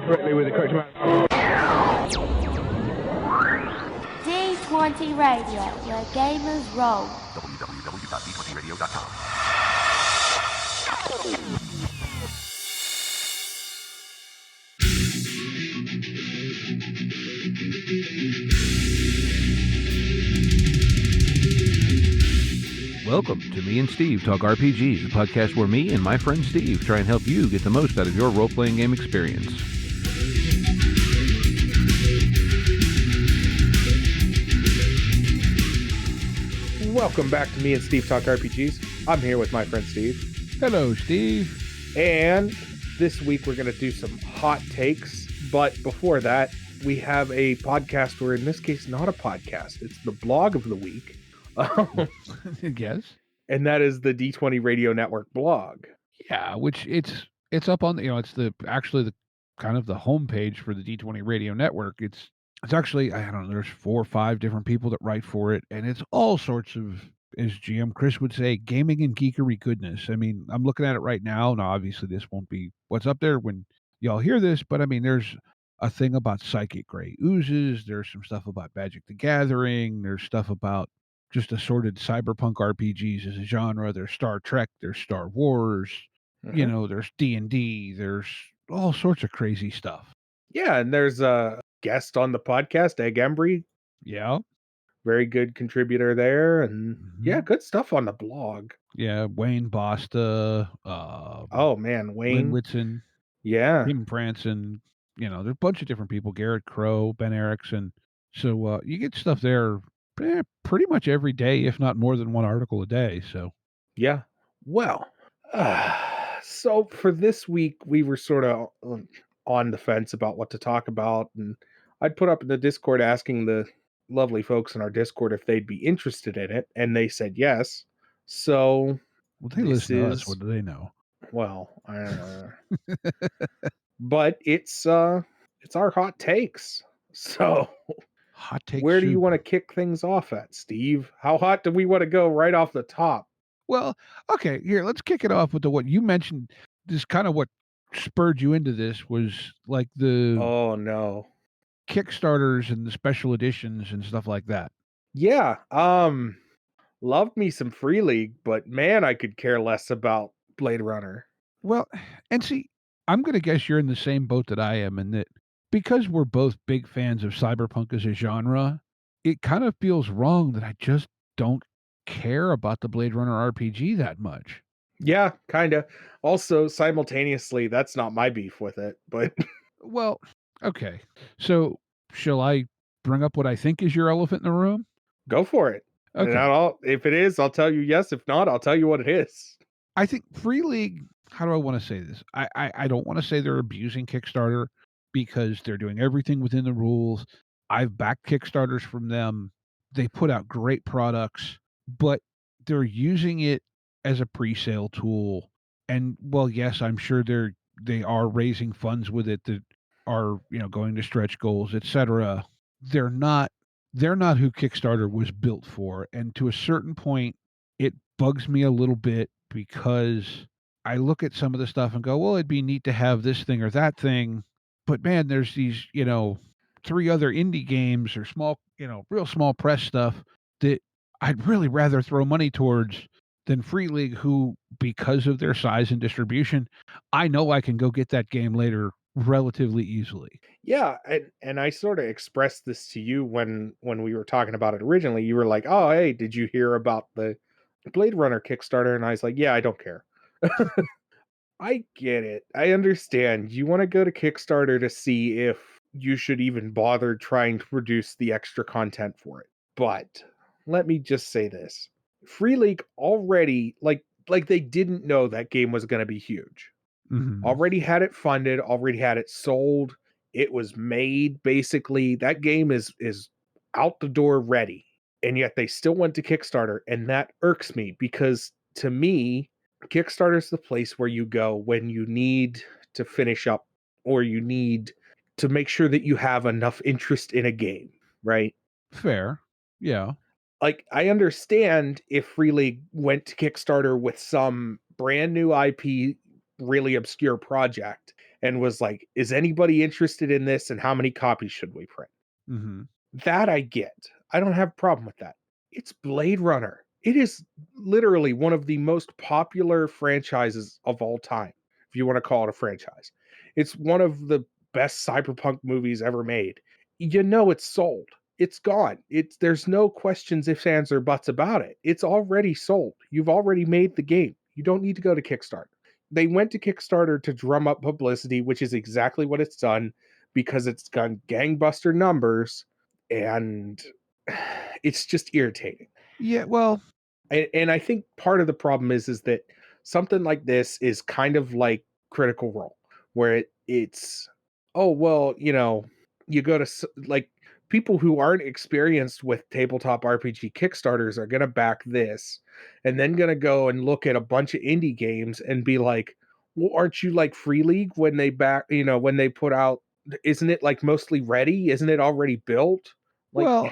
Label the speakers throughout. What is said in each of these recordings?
Speaker 1: correctly with the correct amount.
Speaker 2: D20 Radio, where gamers roll.
Speaker 3: www.d20radio.com.
Speaker 4: Welcome to Me and Steve Talk RPGs, a podcast where me and my friend Steve try and help you get the most out of your role-playing game experience.
Speaker 1: Welcome back to Me and Steve Talk RPGs. I'm here with my friend Steve.
Speaker 4: Hello, Steve.
Speaker 1: And this week we're going to do some hot takes. But before that, we have a podcast, or in this case, not a podcast. It's the blog of the week.
Speaker 4: Yes.
Speaker 1: And that is the D20 Radio Network blog.
Speaker 4: Yeah, which it's up on the, it's the kind of the homepage for the D20 Radio Network. It's actually, I don't know, there's 4 or 5 different people that write for it, and it's all sorts of, as GM Chris would say, gaming and geekery goodness. I mean, I'm looking at it right now. Now, obviously, this won't be what's up there when y'all hear this, but I mean, there's a thing about psychic gray oozes. There's some stuff about Magic the Gathering. There's stuff about just assorted cyberpunk RPGs as a genre. There's Star Trek. There's Star Wars. There's D&D. There's all sorts of crazy stuff.
Speaker 1: Yeah, and there's a guest on the podcast, Egg Embry.
Speaker 4: Yeah.
Speaker 1: Very good contributor there. And yeah, good stuff on the blog.
Speaker 4: Yeah, Wayne Bosta.
Speaker 1: Oh, man, Wayne.
Speaker 4: Lynn Whitson.
Speaker 1: Yeah.
Speaker 4: Tim Branson. There's a bunch of different people. Garrett Crow, Ben Erickson. So you get stuff there pretty much every day, if not more than one article a day. So
Speaker 1: yeah. Well, so for this week, we were sort of on the fence about what to talk about. And I'd put up in the Discord asking the lovely folks in our Discord if they'd be interested in it. And they said yes. So
Speaker 4: they listen to us. What do they know?
Speaker 1: Well, I don't know. But it's our hot takes. So
Speaker 4: hot takes.
Speaker 1: Where do you want to kick things off at, Steve? How hot do we want to go right off the top?
Speaker 4: Well, okay, here, let's kick it off with what you mentioned. This kind of what spurred you into this was like the Kickstarters and the special editions and stuff like that.
Speaker 1: Yeah. Loved me some Free League, but man, I could care less about Blade Runner.
Speaker 4: Well, and see, I'm going to guess you're in the same boat that I am, in that because we're both big fans of cyberpunk as a genre, it kind of feels wrong that I just don't care about the Blade Runner RPG that much.
Speaker 1: Yeah, kind of. Also, simultaneously, that's not my beef with it, but...
Speaker 4: Well, okay. So, shall I bring up what I think is your elephant in the room?
Speaker 1: Go for it. Okay. If it is, I'll tell you yes. If not, I'll tell you what it is.
Speaker 4: I think Free League... How do I want to say this? I don't want to say they're abusing Kickstarter because they're doing everything within the rules. I've backed Kickstarters from them. They put out great products, but they're using it as a pre-sale tool. And well, yes, I'm sure they are raising funds with it that are, going to stretch goals, etc. They're not who Kickstarter was built for. And to a certain point, it bugs me a little bit because I look at some of the stuff and go, well, it'd be neat to have this thing or that thing. But man, there's these, 3 other indie games or small, real small press stuff that I'd really rather throw money towards than Free League, who, because of their size and distribution, I know I can go get that game later relatively easily.
Speaker 1: Yeah, and I sort of expressed this to you when we were talking about it originally. You were like, oh, hey, did you hear about the Blade Runner Kickstarter? And I was like, yeah, I don't care. I get it. I understand. You want to go to Kickstarter to see if you should even bother trying to produce the extra content for it. But let me just say this. Free League already, like they didn't know that game was going to be huge.
Speaker 4: Mm-hmm.
Speaker 1: Already had it funded, already had it sold. It was made, basically. That game is out the door ready. And yet they still went to Kickstarter. And that irks me because, to me, Kickstarter is the place where you go when you need to finish up or you need to make sure that you have enough interest in a game, right?
Speaker 4: Fair. Yeah.
Speaker 1: Like, I understand if Free League went to Kickstarter with some brand new IP, really obscure project, and was like, "Is anybody interested in this, and how many copies should we print?"
Speaker 4: Mm-hmm.
Speaker 1: That I get. I don't have a problem with that. It's Blade Runner. It is literally one of the most popular franchises of all time, if you want to call it a franchise. It's one of the best cyberpunk movies ever made. You know it's sold. It's gone. There's no questions, ifs, ands, or buts about it. It's already sold. You've already made the game. You don't need to go to Kickstarter. They went to Kickstarter to drum up publicity, which is exactly what it's done because it's done gangbuster numbers, and it's just irritating.
Speaker 4: Yeah, well,
Speaker 1: And I think part of the problem is that something like this is kind of like Critical Role, where it's oh well, you go to like people who aren't experienced with tabletop RPG Kickstarters are going to back this, and then going to go and look at a bunch of indie games and be like, well, aren't you like Free League when they when they put out? Isn't it like mostly ready? Isn't it already built? Like,
Speaker 4: well,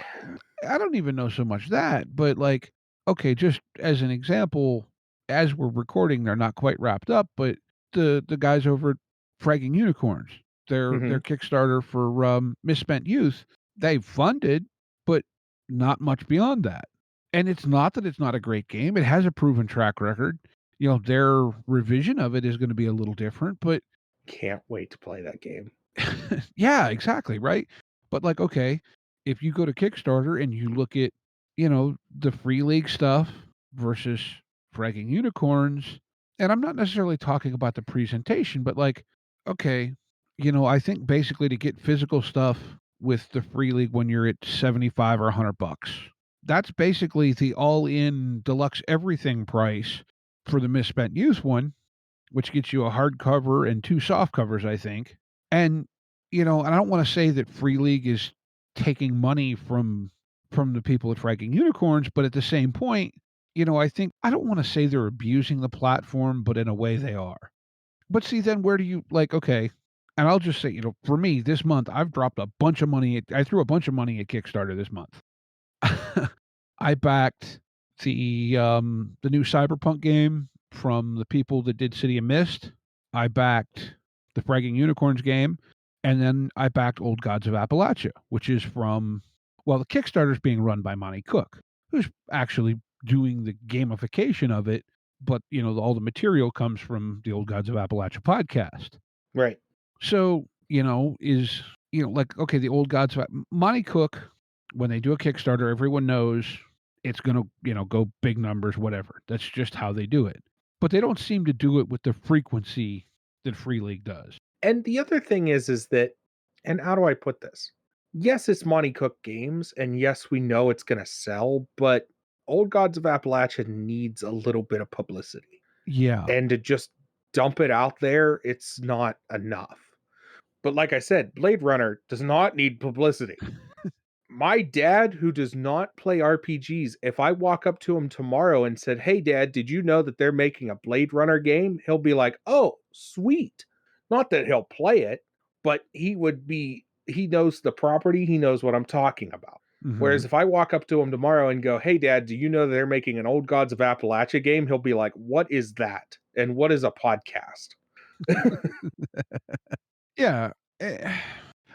Speaker 4: I don't even know so much that, but like, okay, just as an example, as we're recording, they're not quite wrapped up, but the guys over at Fragging Unicorns, their
Speaker 1: mhm,
Speaker 4: Kickstarter for Misspent Youth, they funded, but not much beyond that. And it's not that it's not a great game; it has a proven track record. You know, their revision of it is going to be a little different, but
Speaker 1: can't wait to play that game.
Speaker 4: yeah, exactly, right? But like, okay, if you go to Kickstarter and you look at, the Free League stuff versus Fragging Unicorns, and I'm not necessarily talking about the presentation, but like, okay, I think basically to get physical stuff with the Free League when you're at 75 or $100, that's basically the all-in deluxe everything price for the Misspent Youth one, which gets you a hardcover and 2 soft covers, I think. And, and I don't wanna say that Free League is taking money from the people at Fragging Unicorns, but at the same point, I think I don't wanna say they're abusing the platform, but in a way they are. But see, then where do you like, okay, and I'll just say, for me, this month, I've dropped a bunch of money I threw a bunch of money at Kickstarter this month. I backed the new Cyberpunk game from the people that did City of Mist. I backed the Fragging Unicorns game, and then I backed Old Gods of Appalachia, which is from the Kickstarter's being run by Monty Cook, who's actually doing the gamification of it, but all the material comes from the Old Gods of Appalachia podcast.
Speaker 1: Right.
Speaker 4: So, like, okay, the Old Gods of Monty Cook, when they do a Kickstarter, everyone knows it's gonna, go big numbers, whatever. That's just how they do it. But they don't seem to do it with the frequency that Free League does.
Speaker 1: And the other thing is that, and how do I put this? Yes, it's Monty Cook Games, and yes, we know it's going to sell, but Old Gods of Appalachia needs a little bit of publicity.
Speaker 4: Yeah.
Speaker 1: And to just dump it out there, it's not enough. But like I said, Blade Runner does not need publicity. My dad, who does not play RPGs, if I walk up to him tomorrow and said, "Hey, Dad, did you know that they're making a Blade Runner game?" He'll be like, "Oh, sweet." Not that he'll play it, but he knows the property, he knows what I'm talking about. Whereas
Speaker 4: Mhm.
Speaker 1: if I walk up to him tomorrow and go, "Hey, Dad, do you know that they're making an Old Gods of Appalachia game?" He'll be like, "What is that? And what is a podcast?"
Speaker 4: Yeah. Eh,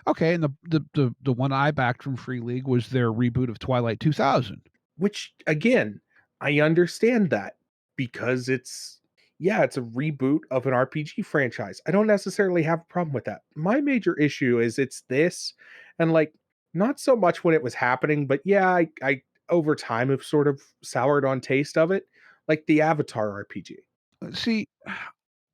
Speaker 4: okay, and the one I backed from Free League was their reboot of Twilight 2000.
Speaker 1: Which again, I understand that because it's a reboot of an RPG franchise. I don't necessarily have a problem with that. My major issue is it's this, and like not so much when it was happening, but yeah, I over time have sort of soured on taste of it, like the Avatar RPG.
Speaker 4: See,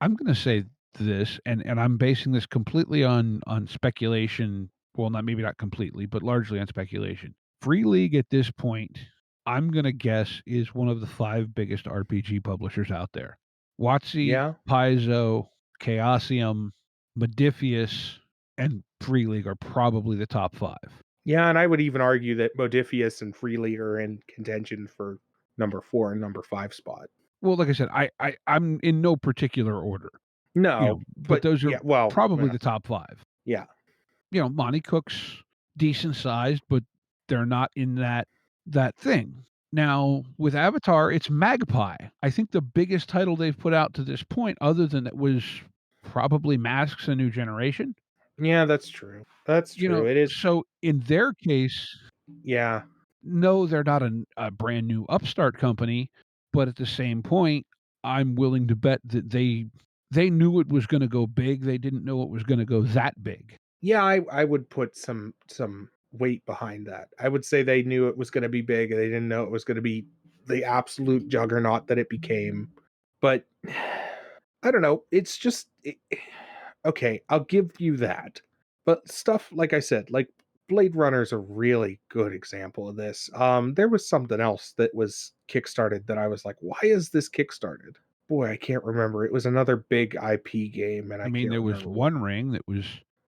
Speaker 4: I'm gonna say this, and I'm basing this completely on speculation. Well, not completely, but largely on speculation. Free League at this point, I'm gonna guess, is one of the 5 biggest RPG publishers out there. WotC,
Speaker 1: Yeah.
Speaker 4: Paizo, Chaosium, Modifius, and Free League are probably the top 5.
Speaker 1: Yeah, and I would even argue that Modifius and Freely are in contention for number 4 and number 5 spot.
Speaker 4: Well, like I said, I'm in no particular order,
Speaker 1: No,
Speaker 4: but
Speaker 1: but
Speaker 4: those are
Speaker 1: yeah, well,
Speaker 4: probably the top 5.
Speaker 1: yeah.
Speaker 4: Monty Cook's decent sized, but they're not in that thing. Now, with Avatar, it's Magpie. I think the biggest title they've put out to this point, other than it was probably masks a new generation.
Speaker 1: Yeah, that's true. That's
Speaker 4: You
Speaker 1: true.
Speaker 4: know,
Speaker 1: It is.
Speaker 4: so in their case,
Speaker 1: Yeah.
Speaker 4: no, they're not a brand new upstart company, but at the same point, I'm willing to bet that they knew it was gonna go big, they didn't know it was gonna go that big.
Speaker 1: Yeah, I would put some weight behind that. I would say they knew it was gonna be big, they didn't know it was gonna be the absolute juggernaut that it became. But I don't know, it's just okay, I'll give you that. But stuff like I said, like Blade Runner is a really good example of this. There was something else that was kickstarted that I was like, "Why is this kickstarted?" Boy, I can't remember. It was another big IP game, and
Speaker 4: I
Speaker 1: I
Speaker 4: mean,
Speaker 1: can't
Speaker 4: there was
Speaker 1: remember what.
Speaker 4: One Ring that was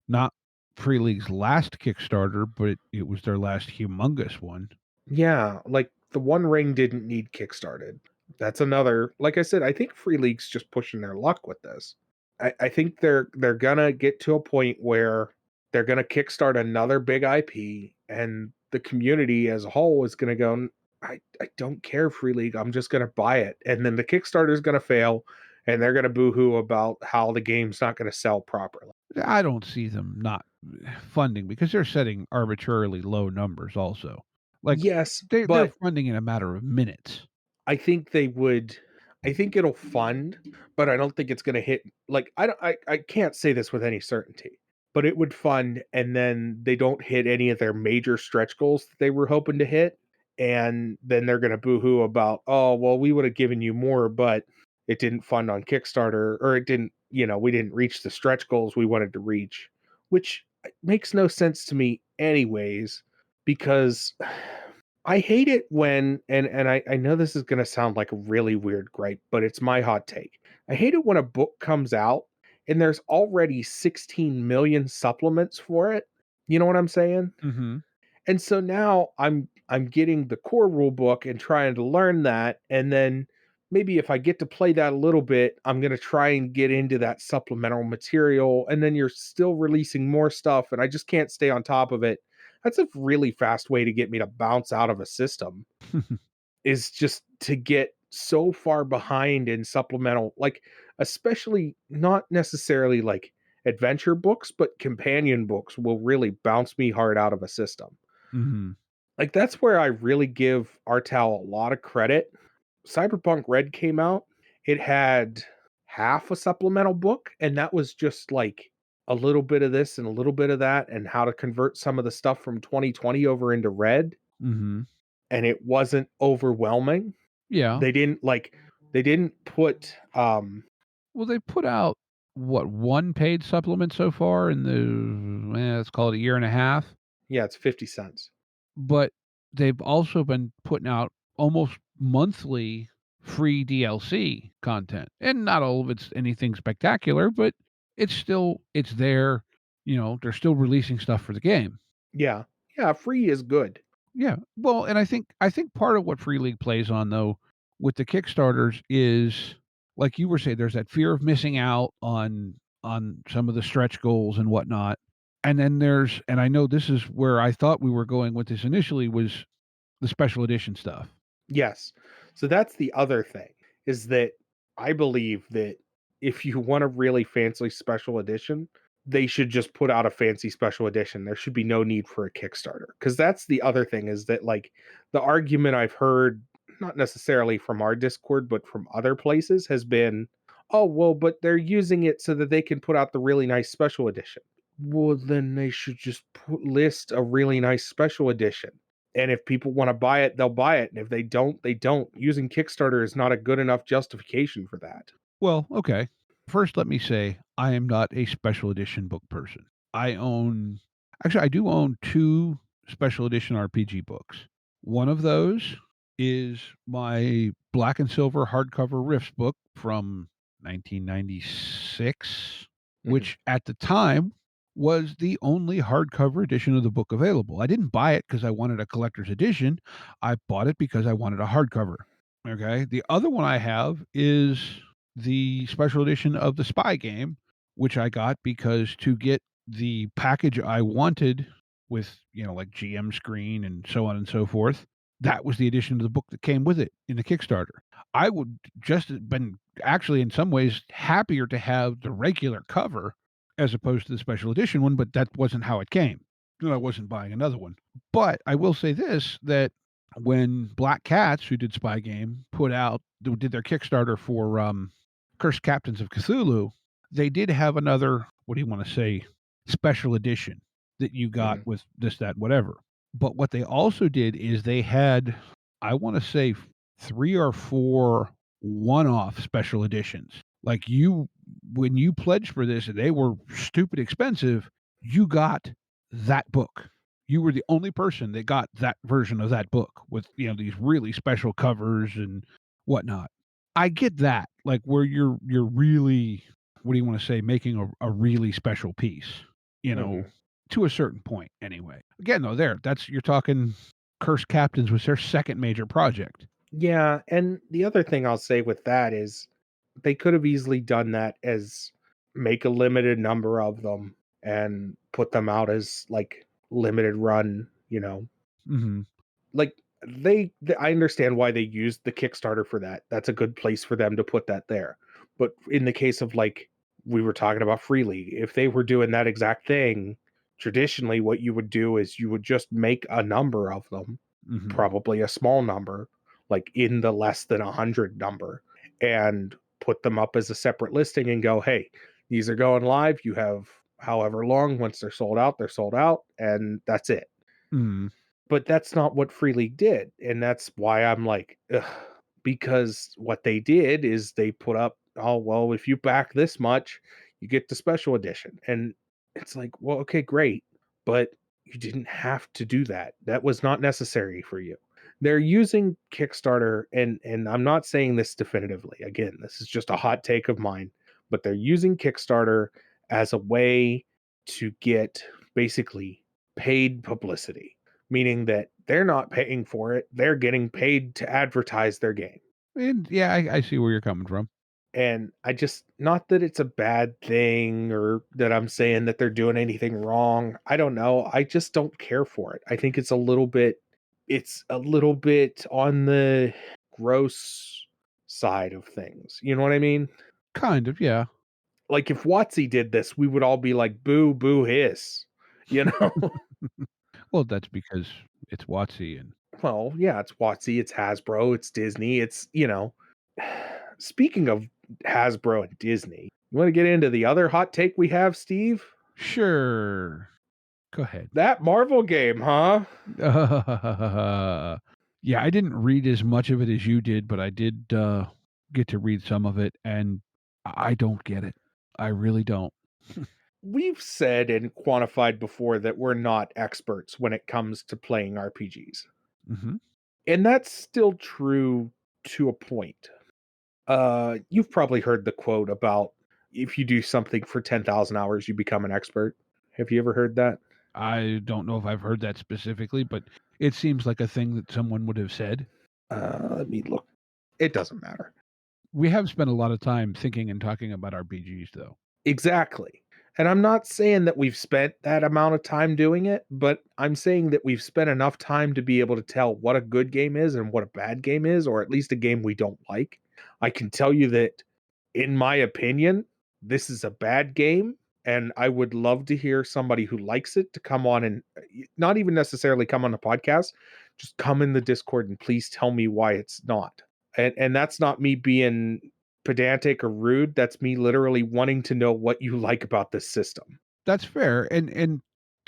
Speaker 4: not Free League's last Kickstarter, but it was their last humongous one.
Speaker 1: Yeah, like the One Ring didn't need kickstarted. That's another. Like I said, I think Free League's just pushing their luck with this. I think they're gonna get to a point where they're gonna kickstart another big IP, and the community as a whole is gonna go. I don't care Free League. I'm just gonna buy it, and then the Kickstarter is gonna fail, and they're gonna boohoo about how the game's not gonna sell properly.
Speaker 4: I don't see them not funding because they're setting arbitrarily low numbers also. Like,
Speaker 1: Yes,
Speaker 4: they're
Speaker 1: but
Speaker 4: funding in a matter of minutes.
Speaker 1: I think they would. I think it'll fund, but I don't think it's gonna hit like I don't I can't say this with any certainty, but it would fund and then they don't hit any of their major stretch goals that they were hoping to hit. And then they're gonna boohoo about, oh, well, we would have given you more, but it didn't fund on Kickstarter, or it didn't, we didn't reach the stretch goals we wanted to reach, which makes no sense to me anyways, because I hate it when and I know this is gonna sound like a really weird gripe, but it's my hot take. I hate it when a book comes out and there's already 16 million supplements for it. You know what I'm saying?
Speaker 4: Mhm.
Speaker 1: And so now I'm getting the core rule book and trying to learn that, and then maybe if I get to play that a little bit, I'm gonna try and get into that supplemental material, and then you're still releasing more stuff, and I just can't stay on top of it. That's a really fast way to get me to bounce out of a system, is just to get so far behind in supplemental, like, especially not necessarily like adventure books, but companion books will really bounce me hard out of a system.
Speaker 4: Mhm.
Speaker 1: Like, that's where I really give Artel a lot of credit. Cyberpunk Red came out, it had half a supplemental book, and that was just, like, a little bit of this and a little bit of that and how to convert some of the stuff from 2020 over into Red,
Speaker 4: Mhm.
Speaker 1: and it wasn't overwhelming.
Speaker 4: Yeah.
Speaker 1: They didn't put,
Speaker 4: Well, they put out, what, 1 paid supplement so far in let's call it a year and a half,
Speaker 1: yeah, it's 50 cents.
Speaker 4: but they've also been putting out almost monthly free DLC content, and not all of it's anything spectacular, but it's there, they're still releasing stuff for the game.
Speaker 1: Yeah. Yeah, free is good.
Speaker 4: Yeah. Well, and I think part of what Free League plays on though with the Kickstarters is like you were saying, there's that fear of missing out on some of the stretch goals and whatnot. And then and I know this is where I thought we were going with this initially was the special edition stuff.
Speaker 1: Yes. So that's the other thing, is that I believe that if you want a really fancy special edition, they should just put out a fancy special edition. There should be no need for a Kickstarter. Because that's the other thing, is that, like, the argument I've heard, not necessarily from our Discord, but from other places, has been, oh, well, but they're using it so that they can put out the really nice special edition. Well, then they should just list a really nice special edition, and if people want to buy it, they'll buy it. And if they don't, they don't. Using Kickstarter is not a good enough justification for that.
Speaker 4: Well, okay. First, let me say I am not a special edition book person. I do own 2 special edition RPG books. One of those is my black and silver hardcover Rifts book from 1996,
Speaker 1: Mhm.
Speaker 4: which at the time was the only hardcover edition of the book available. I didn't buy it because I wanted a collector's edition. I bought it because I wanted a hardcover. Okay. The other one I have is the special edition of the Spy game, which I got because to get the package I wanted with, like GM screen and so on and so forth, that was the edition of the book that came with it in the Kickstarter. I would just have been actually, in some ways, happier to have the regular cover as opposed to the special edition one, but that wasn't how it came. And I wasn't buying another one. But I will say this, that when Black Cats, who did Spy Game, did their Kickstarter for Cursed Captains of Cthulhu, they did have another, what do you want to say, special edition that you got
Speaker 1: Mhm.
Speaker 4: with this, that, whatever. But what they also did is they had, I want to say, 3 or 4 one-off special editions. Like, when you pledged for this and they were stupid expensive, you got that book. You were the only person that got that version of that book with, these really special covers and whatnot. I get that, like, where you're really, what do you want to say, making a really special piece,
Speaker 1: Mhm.
Speaker 4: to a certain point anyway. Again, though, you're talking Cursed Captains was their second major project.
Speaker 1: Yeah, and the other thing I'll say with that is they could have easily done that as make a limited number of them and put them out as like limited run,
Speaker 4: Mhm.
Speaker 1: like I understand why they used the Kickstarter for that. That's a good place for them to put that there. But in the case of like we were talking about Free League, if they were doing that exact thing, traditionally what you would do is you would just make a number of them,
Speaker 4: Mhm.
Speaker 1: probably a small number, like in the less than 100 number, and put them up as a separate listing and go, hey, these are going live. You have however long. Once they're sold out, and that's it.
Speaker 4: Mhm.
Speaker 1: But that's not what Free League did, and that's why I'm like, ugh, because what they did is they put up, oh well, if you back this much, you get the special edition, and it's like, well, okay, great, but you didn't have to do that. That was not necessary for you. They're using Kickstarter, and I'm not saying this definitively. Again, this is just a hot take of mine, but they're using Kickstarter as a way to get basically paid publicity, meaning that they're not paying for it, they're getting paid to advertise their game.
Speaker 4: And yeah, I see where you're coming from.
Speaker 1: And I just, not that it's a bad thing or that I'm saying that they're doing anything wrong. I don't know. I just don't care for it. I think it's a little bit on the gross side of things. You know what I mean?
Speaker 4: Kind of, yeah.
Speaker 1: Like if Watsy did this, we would all be like, boo, boo, hiss. You know?
Speaker 4: Well, that's because it's WotC and
Speaker 1: Well, yeah, it's Watsy, it's Hasbro, it's Disney, speaking of Hasbro and Disney, you want to get into the other hot take we have, Steve?
Speaker 4: sure. Go ahead.
Speaker 1: That Marvel game, huh?
Speaker 4: Yeah, I didn't read as much of it as you did, but I did get to read some of it, and I don't get it. I really don't.
Speaker 1: We've said and quantified before that we're not experts when it comes to playing RPGs.
Speaker 4: Mhm.
Speaker 1: And that's still true to a point. You've probably heard the quote about if you do something for 10,000 hours, you become an expert. Have you ever heard that?
Speaker 4: I don't know if I've heard that specifically, but it seems like a thing that someone would have said.
Speaker 1: Let me look. It doesn't matter.
Speaker 4: We have spent a lot of time thinking and talking about RPGs, though.
Speaker 1: Exactly. And I'm not saying that we've spent that amount of time doing it, but I'm saying that we've spent enough time to be able to tell what a good game is and what a bad game is, or at least a game we don't like. I can tell you that, in my opinion, this is a bad game. And I would love to hear somebody who likes it to come on and not even necessarily come on the podcast, just come in the Discord and please tell me why it's not. And that's not me being pedantic or rude. That's me literally wanting to know what you like about this system.
Speaker 4: That's fair. And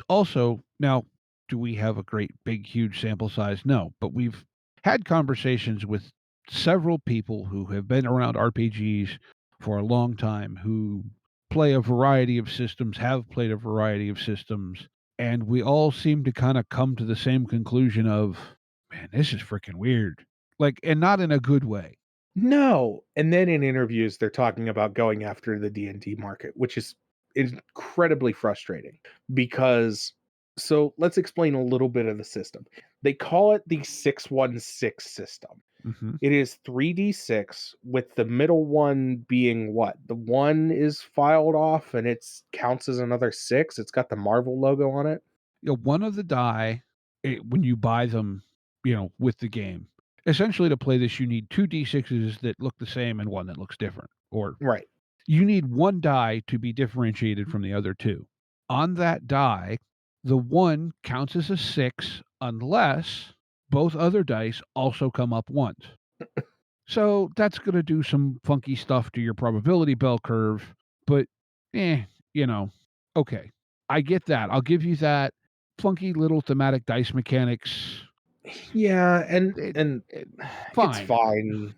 Speaker 4: also, now, do we have a great big huge sample size? No, but we've had conversations with several people who have been around RPGs for a long time, who play a variety of systems, have played a variety of systems, and we all seem to kind of come to the same conclusion of, man, this is freaking weird. Like, and not in a good way.
Speaker 1: No. And then in interviews, they're talking about going after the D&D market, which is incredibly frustrating because, so let's explain a little bit of the system. They call it the 616 system.
Speaker 4: Hmm.
Speaker 1: It is 3d6 with the middle one being what? The one is filed off and it counts as another six. It's got the Marvel logo on it.
Speaker 4: One of the die, when you buy them, with the game, essentially to play this, you need 2 D6s that look the same and 1 that looks different, or
Speaker 1: Right.
Speaker 4: you need 1 die to be differentiated from the other 2. On that die, the 1 counts as a 6 unless both other dice also come up once. So that's gonna do some funky stuff to your probability bell curve, but, eh, you know, okay. I get that. I'll give you that. Funky little thematic dice mechanics,
Speaker 1: Yeah,
Speaker 4: it
Speaker 1: and
Speaker 4: it
Speaker 1: it's
Speaker 4: fine.
Speaker 1: fine.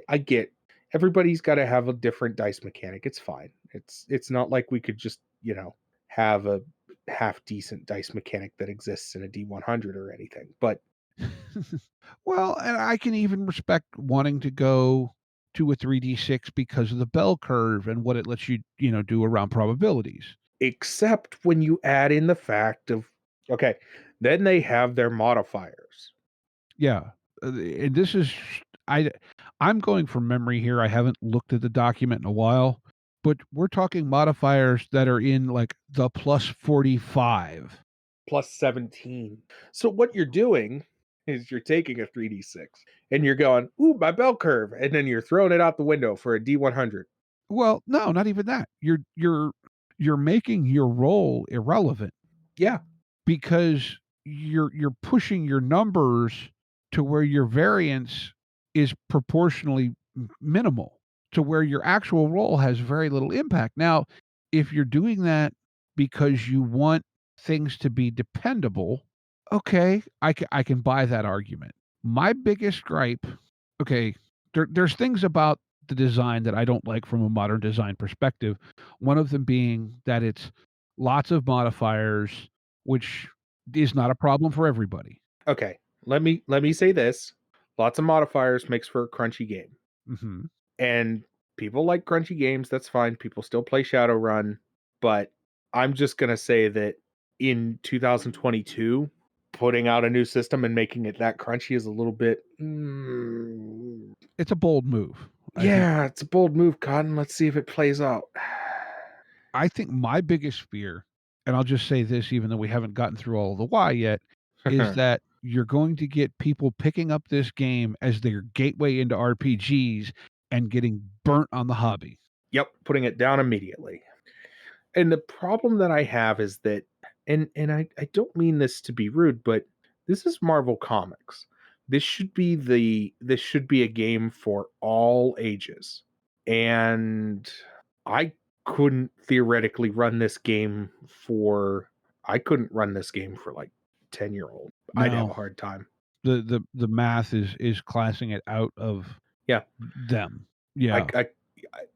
Speaker 1: I get everybody's got to have a different dice mechanic. It's fine. It's not like we could just, have a half decent dice mechanic that exists in a D100 or anything. But
Speaker 4: Well, and I can even respect wanting to go to a 3D6 because of the bell curve and what it lets you, do around probabilities.
Speaker 1: except when you add in the fact of, okay, then they have their modifiers.
Speaker 4: Yeah. And this is I I'm going from memory here. I haven't looked at the document in a while, but we're talking modifiers that are in like the plus 45.
Speaker 1: Plus 17. So what you're doing is you're taking a 3d6 and you're going, "Ooh, my bell curve," and then you're throwing it out the window for a D100.
Speaker 4: Well, no, not even that. You're making your role irrelevant
Speaker 1: Yeah.
Speaker 4: because you're pushing your numbers to where your variance is proportionally minimal to where your actual role has very little impact. Now, if you're doing that because you want things to be dependable, okay, I can buy that argument. My biggest gripe, okay, there's things about the design that I don't like from a modern design perspective. One of them being that it's lots of modifiers, which is not a problem for everybody.
Speaker 1: Okay. Let me say this. Lots of modifiers makes for a crunchy game.
Speaker 4: Mhm.
Speaker 1: And people like crunchy games, that's fine. People still play Shadowrun, but I'm just going to say that in 2022, putting out a new system and making it that crunchy is a little bit
Speaker 4: It's a bold move.
Speaker 1: yeah, it's a bold move, Cotton. Let's see if it plays out.
Speaker 4: I think my biggest fear, and I'll just say this even though we haven't gotten through all of the why yet, is that you're going to get people picking up this game as their gateway into RPGs and getting burnt on the hobby.
Speaker 1: Yep, putting it down immediately. And the problem that I have is that, and I don't mean this to be rude, but this is Marvel Comics. This should be a game for all ages. And I couldn't theoretically run this game for I couldn't run this game for like 10-year-old. I'd have a
Speaker 4: No,
Speaker 1: hard time.
Speaker 4: the math is classing it out of
Speaker 1: Yeah.
Speaker 4: them.
Speaker 1: I
Speaker 4: Yeah.
Speaker 1: I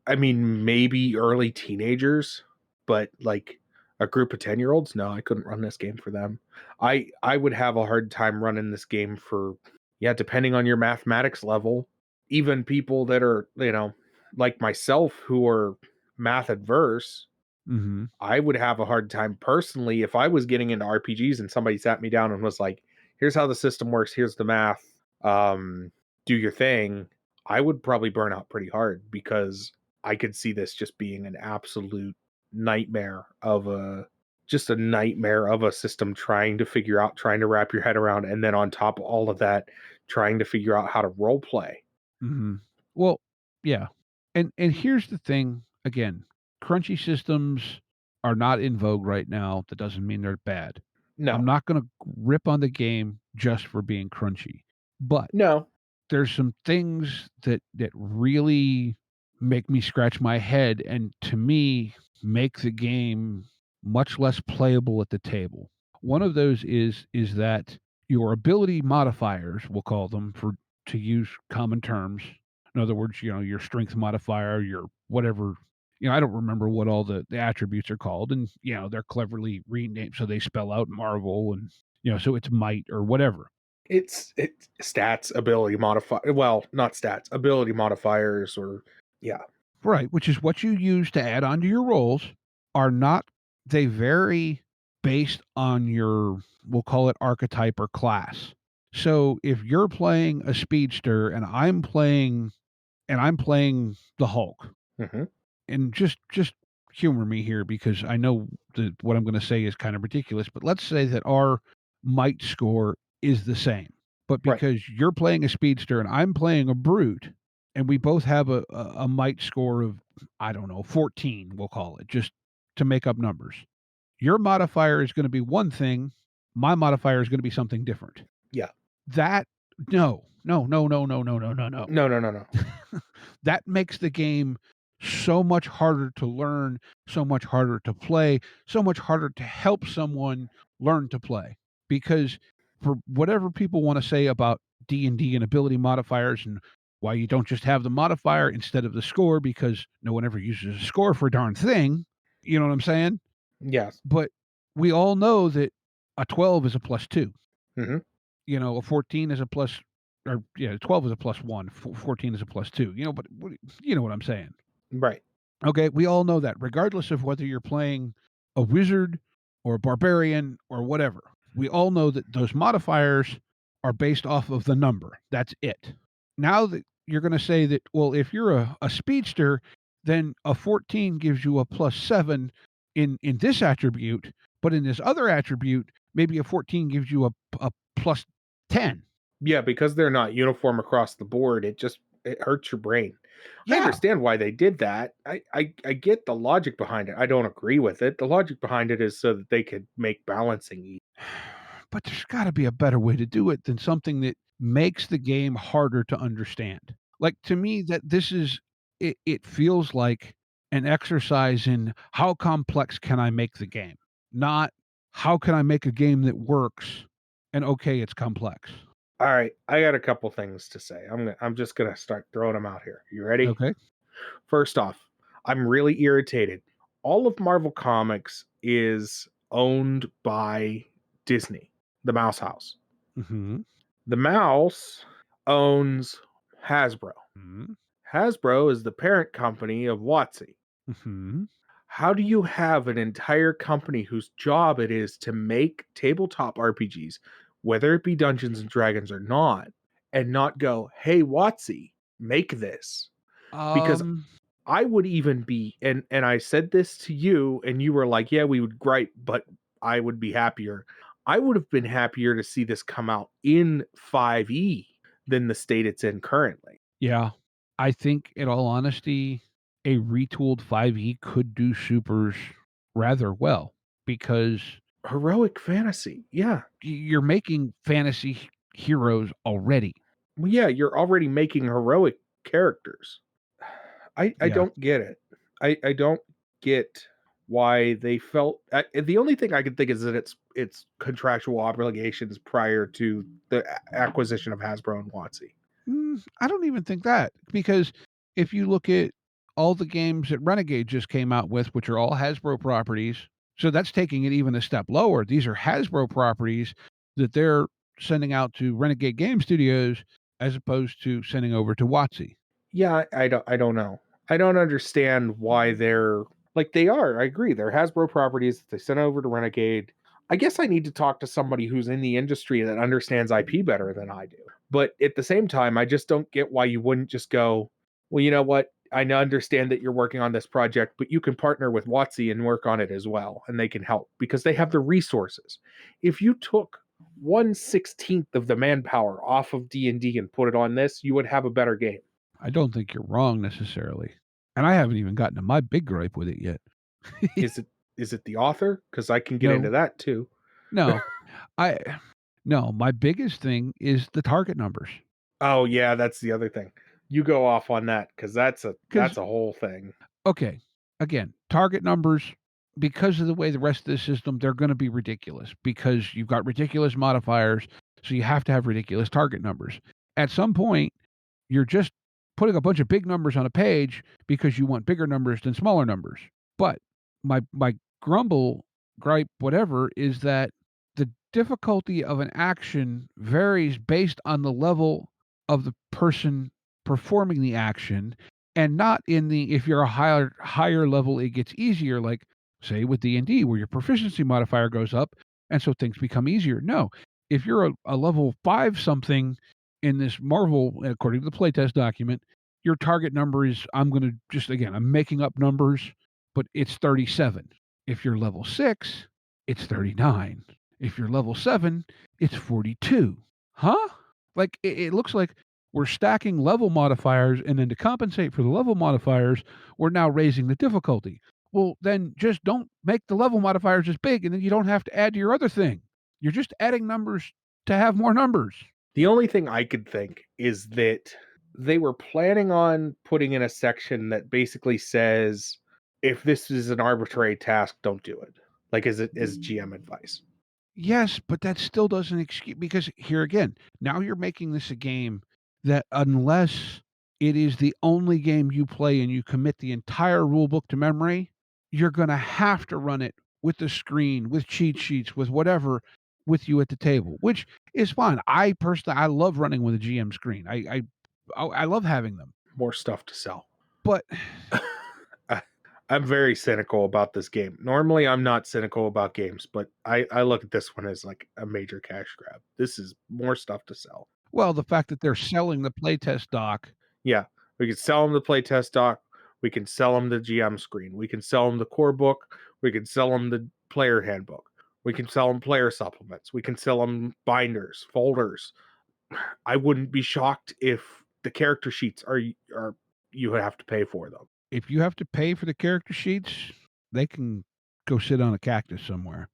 Speaker 1: I mean, maybe early teenagers, but like a group of 10-year-olds, no, I couldn't run this game for them. I would have a hard time running this game for, yeah, depending on your mathematics level, even people that are, like myself who are math adverse.
Speaker 4: Mhm.
Speaker 1: I would have a hard time personally if I was getting into RPGs and somebody sat me down and was like, "Here's how the system works, here's the math. Do your thing." I would probably burn out pretty hard because I could see this just being an absolute nightmare of a system trying to figure out, trying to wrap your head around, and then on top of all of that, trying to figure out how to role play.
Speaker 4: Mhm. Well, yeah. And here's the thing, again, crunchy systems are not in vogue right now. That doesn't mean they're bad. I'm
Speaker 1: No.
Speaker 4: not gonna rip on the game just for being crunchy. But
Speaker 1: No.
Speaker 4: there's some things that really make me scratch my head and to me make the game much less playable at the table. One of those is that your ability modifiers, we'll call them for to use common terms. In other words, your strength modifier, your whatever, I don't remember what all the attributes are called, and they're cleverly renamed so they spell out Marvel, and so it's might or whatever.
Speaker 1: It's stats, ability modifier. Well, not stats, ability modifiers, or yeah.
Speaker 4: Right, which is what you use to add onto your rolls, are not they vary based on your, we'll call it archetype or class. So if you're playing a speedster and I'm playing the Hulk,
Speaker 1: Hmm.
Speaker 4: and just humor me here because I know that what I'm going to say is kind of ridiculous, but let's say that our might score is the same. But
Speaker 1: Right.
Speaker 4: because you're playing a speedster and I'm playing a brute, and we both have a might score of, I don't know, 14, we'll call it, just to make up numbers. Your modifier is going to be one thing, my modifier is going to be something different.
Speaker 1: Yeah.
Speaker 4: That no, no, no, no, no, no, no, no, no.
Speaker 1: No.
Speaker 4: That makes the game so much harder to learn, so much harder to play, so much harder to help someone learn to play. Because for whatever people want to say about D&D and ability modifiers and why you don't just have the modifier instead of the score because no one ever uses a score for a darn thing, you know what I'm saying?
Speaker 1: Yes.
Speaker 4: But we all know that a 12 is a +2.
Speaker 1: Hmm.
Speaker 4: You know, a 14 is a plus, or yeah, 12 is a +1, 14 is a +2, you know, but you know what I'm saying.
Speaker 1: Right.
Speaker 4: Okay, we all know that regardless of whether you're playing a wizard or a barbarian or whatever. We all know that those modifiers are based off of the number. That's it. Now that you're going to say that, well, if you're a speedster, then a 14 gives you a +7 in this attribute, but in this other attribute, maybe a 14 gives you a +10.
Speaker 1: Yeah, because they're not uniform across the board, it hurts your brain. I
Speaker 4: Yeah,
Speaker 1: understand why they did that. I get the logic behind it. I don't agree with it. The logic behind it is so that they could make balancing easy.
Speaker 4: but there's got to be a better way to do it than something that makes the game harder to understand. Like to me, that this is it. It feels like an exercise in how complex can I make the game, not how can I make a game that works. And okay, it's complex.
Speaker 1: All right, I got a couple things to say. I'm just gonna start throwing them out here. You ready?
Speaker 4: Okay.
Speaker 1: First off, I'm really irritated. All of Marvel Comics is owned by Disney, the Mouse House.
Speaker 4: Hmm.
Speaker 1: The Mouse owns Hasbro.
Speaker 4: Hmm.
Speaker 1: Hasbro is the parent company of WotC.
Speaker 4: Hmm.
Speaker 1: How do you have an entire company whose job it is to make tabletop RPGs, whether it be Dungeons and Dragons or not, and not go, hey, WotC, make this? Because
Speaker 4: Um.
Speaker 1: I would even be, and I said this to you, and you were like, yeah, we would gripe, but I would be happier. I would have been happier to see this come out in 5e than the state it's in currently.
Speaker 4: Yeah. I think, in all honesty, a retooled 5e could do supers rather well because
Speaker 1: Heroic fantasy. Yeah.
Speaker 4: you're making fantasy heroes already.
Speaker 1: Well, yeah, you're already making heroic characters. I
Speaker 4: Yeah.
Speaker 1: don't get it. I don't get why they felt the only thing I can think is that it's contractual obligations prior to the acquisition of Hasbro and WotC.
Speaker 4: I don't even think that because if you look at all the games that Renegade just came out with, which are all Hasbro properties, so that's taking it even a step lower. These are Hasbro properties that they're sending out to Renegade Game Studios as opposed to sending over to WotC.
Speaker 1: Yeah, I don't know. I don't understand why they're like they are. I agree. They're Hasbro properties that they sent over to Renegade. I guess I need to talk to somebody who's in the industry that understands IP better than I do. But at the same time, I just don't get why you wouldn't just go, well, you know what? I understand that you're working on this project, but you can partner with WotC and work on it as well, and they can help because they have the resources. If you took 1/16 of the manpower off of D&D and put it on this, you would have a better game.
Speaker 4: I don't think you're wrong necessarily. And I haven't even gotten to my big gripe with it yet.
Speaker 1: Is it the author? Because I can get into
Speaker 4: No,
Speaker 1: that too.
Speaker 4: no. I no, my biggest thing is the target numbers.
Speaker 1: Oh yeah, that's the other thing. You go off on that because
Speaker 4: Because
Speaker 1: that's a whole thing.
Speaker 4: okay, again, target numbers, because of the way the rest of the system, they're going to be ridiculous because you've got ridiculous modifiers. So you have to have ridiculous target numbers. At some point, you're just putting a bunch of big numbers on a page because you want bigger numbers than smaller numbers. But my grumble, gripe, whatever, is that the difficulty of an action varies based on the level of the person performing the action and not in the if you're a higher level it gets easier, like say with D&D where your proficiency modifier goes up and so things become easier. No, if you're a level 5 something in this Marvel, according to the playtest document, your target number is, I'm going to just, again, I'm making up numbers, but it's 37. If you're level 6, it's 39. If you're level 7, it's 42. Huh? Like, it looks like we're stacking level modifiers, and then to compensate for the level modifiers, we're now raising the difficulty. Well, then just don't make the level modifiers as big, and then you don't have to add to your other thing. You're just adding numbers to have more numbers.
Speaker 1: The only thing I could think is that they were planning on putting in a section that basically says, if this is an arbitrary task, don't do it. Like as GM advice.
Speaker 4: Yes, but that still doesn't excuse, because here again, now you're making this a game that, unless it is the only game you play and you commit the entire rule book to memory, you're gonna have to run it with the screen, with cheat sheets, with whatever, with you at the table, which is fine. I personally, I love running with a GM screen. I love having them.
Speaker 1: More stuff to sell.
Speaker 4: But
Speaker 1: I'm very cynical about this game. Normally, I'm not cynical about games, but I look at this one as like a major cash grab. This is more stuff to sell.
Speaker 4: well, the fact that they're selling the playtest doc.
Speaker 1: Yeah, we can sell them the playtest doc. We can sell them the GM screen. We can sell them the core book. We can sell them the player handbook. We can sell them player supplements. We can sell them binders, folders. I wouldn't be shocked if the character sheets are you would have to pay for them.
Speaker 4: If you have to pay for the character sheets, they can go sit on a cactus somewhere.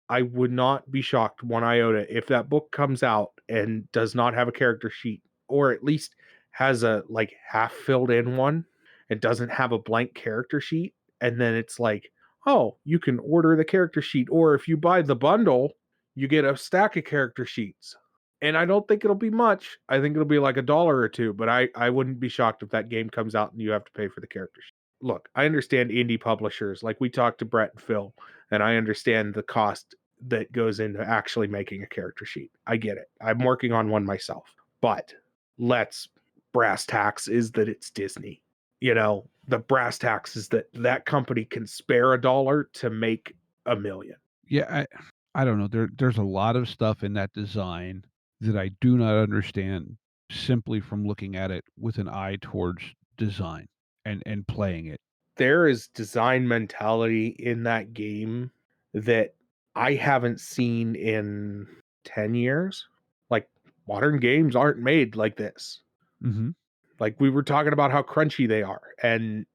Speaker 1: I would not be shocked one iota if that book comes out and does not have a character sheet, or at least has a like half filled in one and doesn't have a blank character sheet. And then it's like, oh, you can order the character sheet, or if you buy the bundle, you get a stack of character sheets. And I don't think it'll be much. I think it'll be like $1 or $2, but I wouldn't be shocked if that game comes out and you have to pay for the character sheet. Look, I understand indie publishers. Like we talked to Brett and Phil, and I understand the cost that goes into actually making a character sheet. I get it. I'm working on one myself. But let's brass tacks is that it's Disney. You know, the brass tacks is that that company can spare $1 to make $1 million.
Speaker 4: Yeah, I don't know. There's a lot of stuff in that design that I do not understand, simply from looking at it with an eye towards design and playing it.
Speaker 1: There is design mentality in that game that I haven't seen in 10 years. Like, modern games aren't made like this.
Speaker 4: Mm-hmm.
Speaker 1: Like, we were talking about how crunchy they are and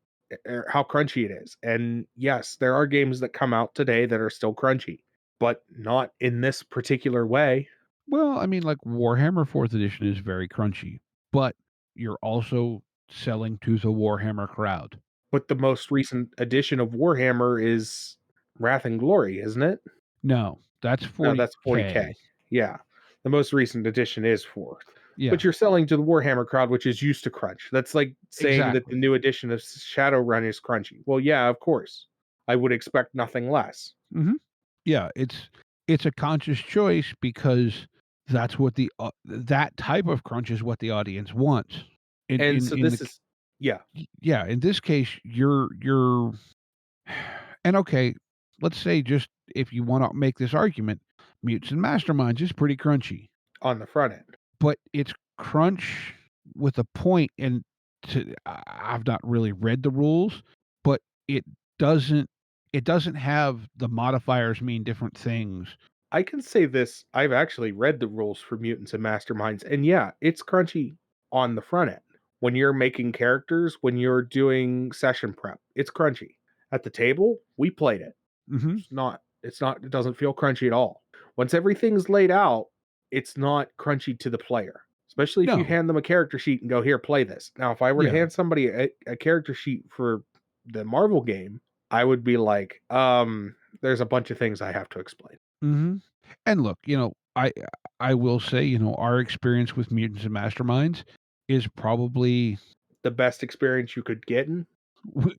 Speaker 1: how crunchy it is. And yes, there are games that come out today that are still crunchy, but not in this particular way.
Speaker 4: Well, I mean, like Warhammer 4th edition is very crunchy, but you're also selling to the Warhammer crowd.
Speaker 1: But the most recent edition of Warhammer is Wrath and Glory, isn't it?
Speaker 4: No, that's
Speaker 1: No,
Speaker 4: 40K.
Speaker 1: that's 40K. Yeah. The most recent edition is 4th.
Speaker 4: Yeah.
Speaker 1: But you're selling to the Warhammer crowd, which is used to crunch. That's like saying that the
Speaker 4: Exactly.
Speaker 1: new edition of Shadowrun is crunchy. Well, yeah, of course. I would expect nothing less.
Speaker 4: Mm-hmm. Yeah, it's a conscious choice, because that's what that type of crunch is what the audience wants.
Speaker 1: And so this is, yeah.
Speaker 4: Yeah, in this case, you're and okay, let's say, just if you want to make this argument, Mutants and Masterminds is pretty crunchy,
Speaker 1: On the front end.
Speaker 4: but it's crunch with a point. And I've not really read the rules, but it doesn't have the modifiers mean different things.
Speaker 1: I can say this. I've actually read the rules for Mutants and Masterminds, and yeah, it's crunchy on the front end. When you're making characters, when you're doing session prep, it's crunchy. At the table, we played it.
Speaker 4: Mm-hmm.
Speaker 1: It doesn't feel crunchy at all. Once everything's laid out, it's not crunchy to the player. Especially if you
Speaker 4: No.
Speaker 1: hand them a character sheet and go, here, play this. Now, if I were to
Speaker 4: Yeah.
Speaker 1: hand somebody a character sheet for the Marvel game, I would be like, there's a bunch of things I have to explain.
Speaker 4: Mm-hmm. And look, I will say, our experience with Mutants and Masterminds is probably
Speaker 1: The best experience you could get in.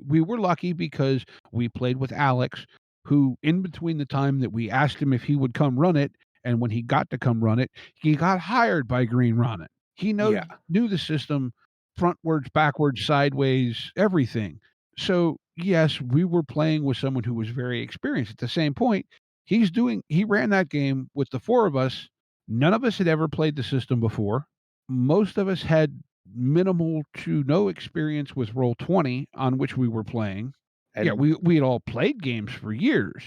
Speaker 4: we were lucky, because we played with Alex, who, in between the time that we asked him if he would come run it and when he got to come run it, he got hired by Green Run It. He knew the system frontwards, backwards, sideways, everything. So yes, we were playing with someone who was very experienced. At the same point, he ran that game with the four of us. None of us had ever played the system before. Most of us had minimal to no experience with Roll20, on which we were playing.
Speaker 1: And
Speaker 4: yeah, we had all played games for years.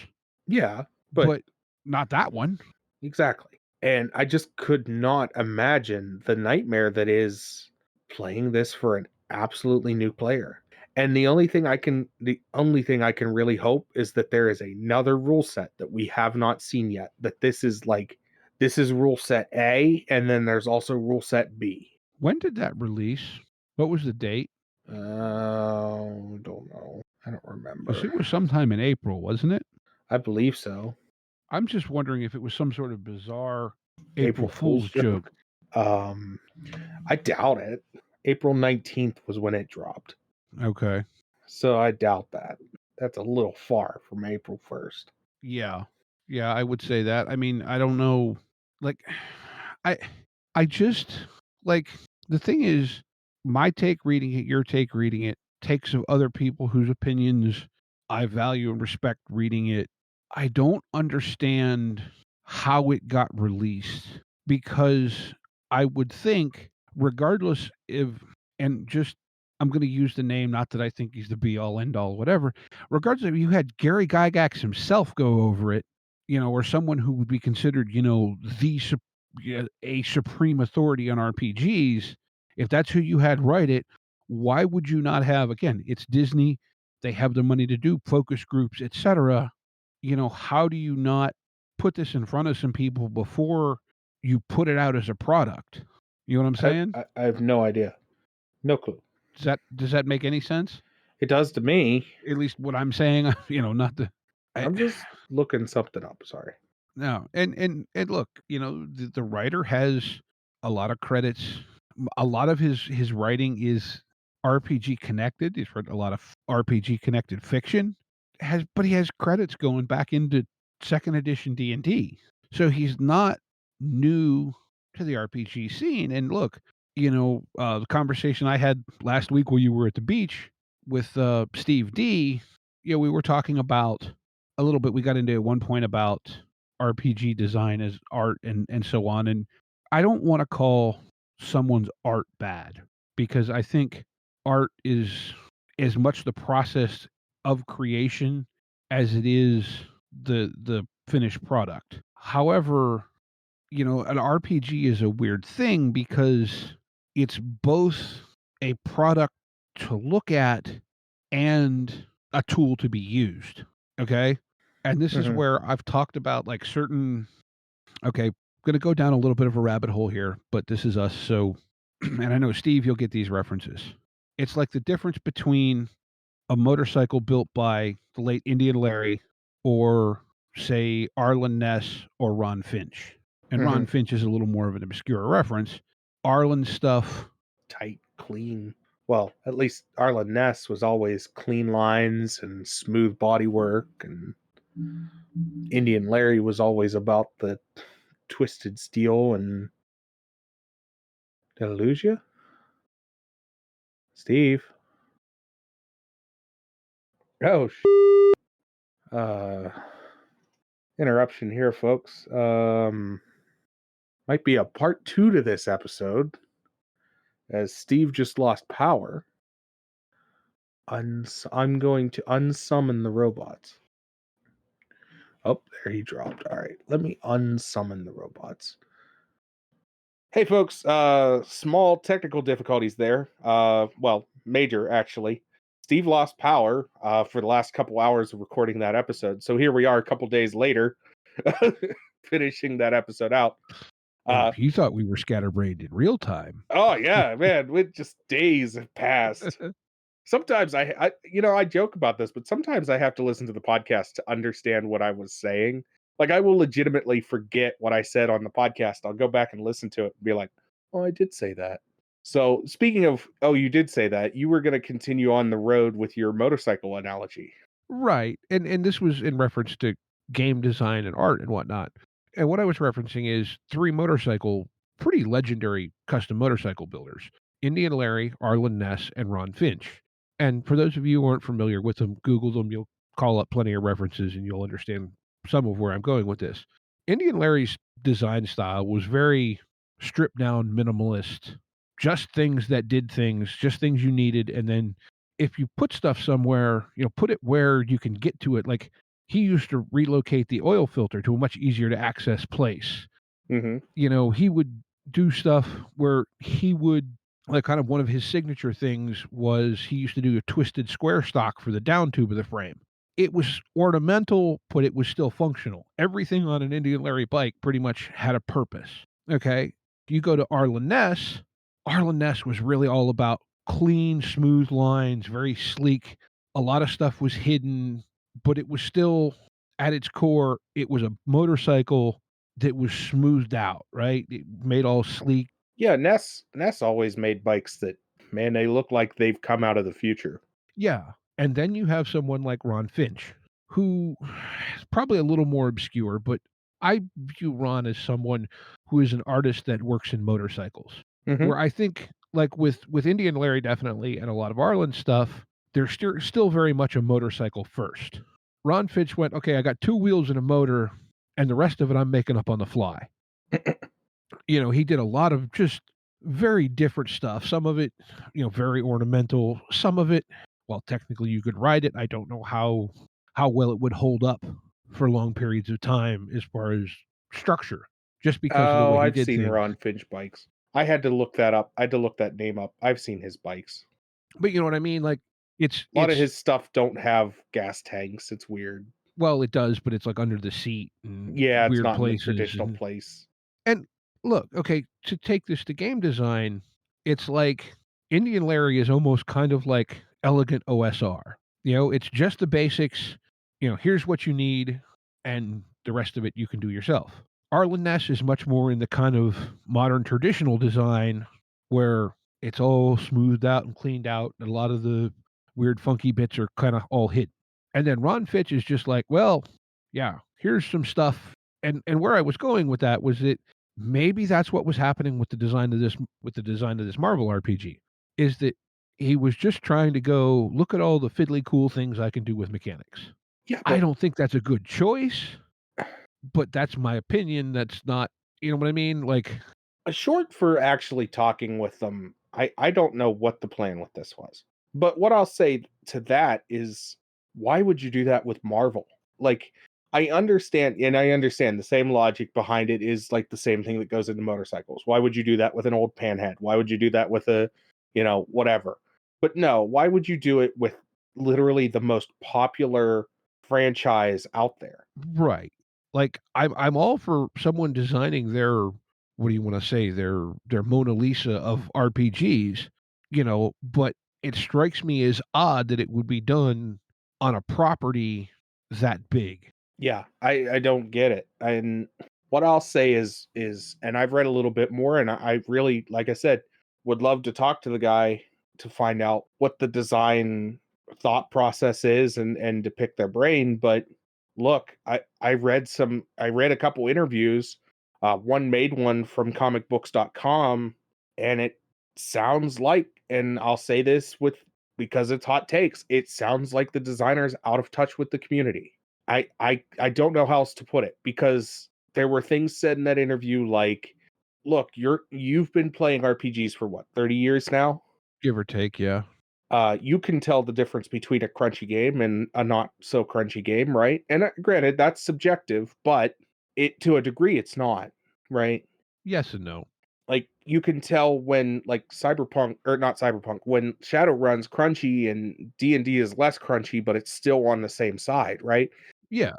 Speaker 1: Yeah,
Speaker 4: but not that one.
Speaker 1: Exactly. And I just could not imagine the nightmare that is playing this for an absolutely new player. And the only thing I can really hope is that there is another rule set that we have not seen yet. That this is rule set A, and then there's also rule set B.
Speaker 4: When did that release? What was the date?
Speaker 1: Don't know. I don't
Speaker 4: Because
Speaker 1: remember.
Speaker 4: it was sometime in April, wasn't it?
Speaker 1: I believe so.
Speaker 4: I'm just wondering if it was some sort of bizarre
Speaker 1: April
Speaker 4: April
Speaker 1: Fool's
Speaker 4: Fool's joke.
Speaker 1: I doubt it. April 19th was when it dropped.
Speaker 4: Okay.
Speaker 1: So I doubt that. That's a little far from April 1st.
Speaker 4: Yeah. Yeah, I would say that. I mean, I don't know. Like, I just, like, the thing is, my take reading it, your take reading it, takes of other people whose opinions I value and respect reading it. I don't understand how it got released because I would think, regardless if, and just, I'm going to use the name, not that I think he's the be all end all, whatever. Regardless if you had Gary Gygax himself go over it, or someone who would be considered, a supreme authority on RPGs, if that's who you had write it, why would you not have, again, it's Disney, they have the money to do focus groups, etc. How do you not put this in front of some people before you put it out as a product? You know what I'm saying?
Speaker 1: I have no idea. No clue.
Speaker 4: Does that make any sense?
Speaker 1: It does to me.
Speaker 4: At least what I'm saying, not the
Speaker 1: I'm just looking something up. Sorry.
Speaker 4: no. And look, the writer has a lot of credits. A lot of his writing is RPG connected. He's written a lot of RPG connected fiction. But he has credits going back into second edition D&D. So he's not new to the RPG scene. And look, the conversation I had last week while you were at the beach with Steve D, we were talking about a little bit. We got into at one point about RPG design as art and so on. And I don't want to call someone's art bad because I think art is as much the process of creation as it is the finished product. However, an RPG is a weird thing because it's both a product to look at and a tool to be used. Okay. And this is
Speaker 1: Mhm.
Speaker 4: where I've talked about like certain, okay, going to go down a little bit of a rabbit hole here, but this is us. So, and I know, Steve, you'll get these references. It's like the difference between a motorcycle built by the late Indian Larry or, say, Arlen Ness or Ron Finch. And Ron
Speaker 1: Mhm.
Speaker 4: Finch is a little more of an obscure reference. Arlen's stuff,
Speaker 1: Tight, clean. Well, at least Arla Ness was always clean lines and smooth body work, and Indian Larry was always about the twisted steel. And did I lose you, Steve? Oh, uh, interruption here, folks. Might be a part 2 to this episode, as Steve just lost power. I'm going to unsummon the robots. Oh, there he dropped. All right, let me unsummon the robots. Hey, folks, small technical difficulties there. Well, major, actually. Steve lost power for the last couple hours of recording that episode. So here we are a couple days later, finishing that episode out.
Speaker 4: you thought we were scatterbrained in real time.
Speaker 1: Oh, yeah, man. With just days have passed. Sometimes I joke about this, but sometimes I have to listen to the podcast to understand what I was saying. Like, I will legitimately forget what I said on the podcast. I'll go back and listen to it and be like, oh, I did say that. So speaking of, oh, you did say that, you were going to continue on the road with your motorcycle analogy.
Speaker 4: Right. And this was in reference to game design and art and whatnot. And what I was referencing is three pretty legendary custom motorcycle builders: Indian Larry, Arlen Ness, and Ron Finch. And for those of you who aren't familiar with them, Google them. You'll call up plenty of references and you'll understand some of where I'm going with this. Indian Larry's design style was very stripped down, minimalist, just things that did things, just things you needed. And then if you put stuff somewhere, put it where you can get to it. Like he used to relocate the oil filter to a much easier to access place.
Speaker 1: Mhm.
Speaker 4: He would do stuff where he would like kind of one of his signature things was he used to do a twisted square stock for the down tube of the frame. It was ornamental, but it was still functional. Everything on an Indian Larry bike pretty much had a purpose. Okay. You go to Arlen Ness, Arlen Ness was really all about clean, smooth lines, very sleek. A lot of stuff was hidden, but it was still at its core, it was a motorcycle that was smoothed out, right? It made all sleek.
Speaker 1: Yeah, Ness always made bikes that, man, they look like they've come out of the future.
Speaker 4: Yeah. And then you have someone like Ron Finch, who is probably a little more obscure, but I view Ron as someone who is an artist that works in motorcycles.
Speaker 1: Mhm.
Speaker 4: Where I think, like with Indian Larry, definitely, and a lot of Arlen stuff, they're still very much a motorcycle first. Ron Finch went, okay, I got two wheels and a motor, and the rest of it I'm making up on the fly. He did a lot of just very different stuff. Some of it, very ornamental. Some of it, well, technically you could ride it. I don't know how well it would hold up for long periods of time as far as structure, just because of the
Speaker 1: Oh,
Speaker 4: way he
Speaker 1: I've
Speaker 4: did
Speaker 1: seen
Speaker 4: things.
Speaker 1: Ron Finch bikes. I had to look that up. I had to look that name up. I've seen his bikes.
Speaker 4: But you know what I mean? Like it's
Speaker 1: A lot of
Speaker 4: it's
Speaker 1: his stuff don't have gas tanks. It's weird.
Speaker 4: well, it does, but it's like under the seat and
Speaker 1: Yeah, it's
Speaker 4: weird
Speaker 1: not in the
Speaker 4: places
Speaker 1: traditional place.
Speaker 4: and look, okay, to take this to game design, it's like Indian Larry is almost kind of like elegant OSR. It's just the basics. Here's what you need, and the rest of it you can do yourself. Arlen Ness is much more in the kind of modern traditional design where it's all smoothed out and cleaned out, and a lot of the weird funky bits are kind of all hidden. And then Ron Fitch is just like, well, yeah, here's some stuff. And where I was going with that was that maybe that's what was happening with the design of this Marvel RPG, is that he was just trying to go, look at all the fiddly cool things I can do with mechanics.
Speaker 1: Yeah,
Speaker 4: I
Speaker 1: but
Speaker 4: don't think that's a good choice, but that's my opinion. That's not, you know what I mean? Like,
Speaker 1: short for actually talking with them, I don't know what the plan with this was. But what I'll say to that is, why would you do that with Marvel? Like, I understand the same logic behind it is like the same thing that goes into motorcycles. Why would you do that with an old panhead? Why would you do that with a, whatever? But no, why would you do it with literally the most popular franchise out there?
Speaker 4: right. Like I'm all for someone designing their what do you want to say, their Mona Lisa of RPGs, but it strikes me as odd that it would be done on a property that big.
Speaker 1: Yeah, I don't get it. And what I'll say is and I've read a little bit more and I really, like I said, would love to talk to the guy to find out what the design thought process is and to pick their brain. But look, I read a couple interviews. One made one from comicbooks.com and it sounds like, and I'll say this with because it's hot takes, it sounds like the designer's out of touch with the community. I don't know how else to put it because there were things said in that interview like, "Look, you've been playing RPGs for what, 30 years now?
Speaker 4: Give or take, yeah.
Speaker 1: You can tell the difference between a crunchy game and a not so crunchy game, right? And granted, that's subjective, but it to a degree, it's not, right?
Speaker 4: Yes and no.
Speaker 1: Like you can tell when like Cyberpunk or not Cyberpunk, when Shadowrun's crunchy and D&D is less crunchy, but it's still on the same side, right?
Speaker 4: Yeah.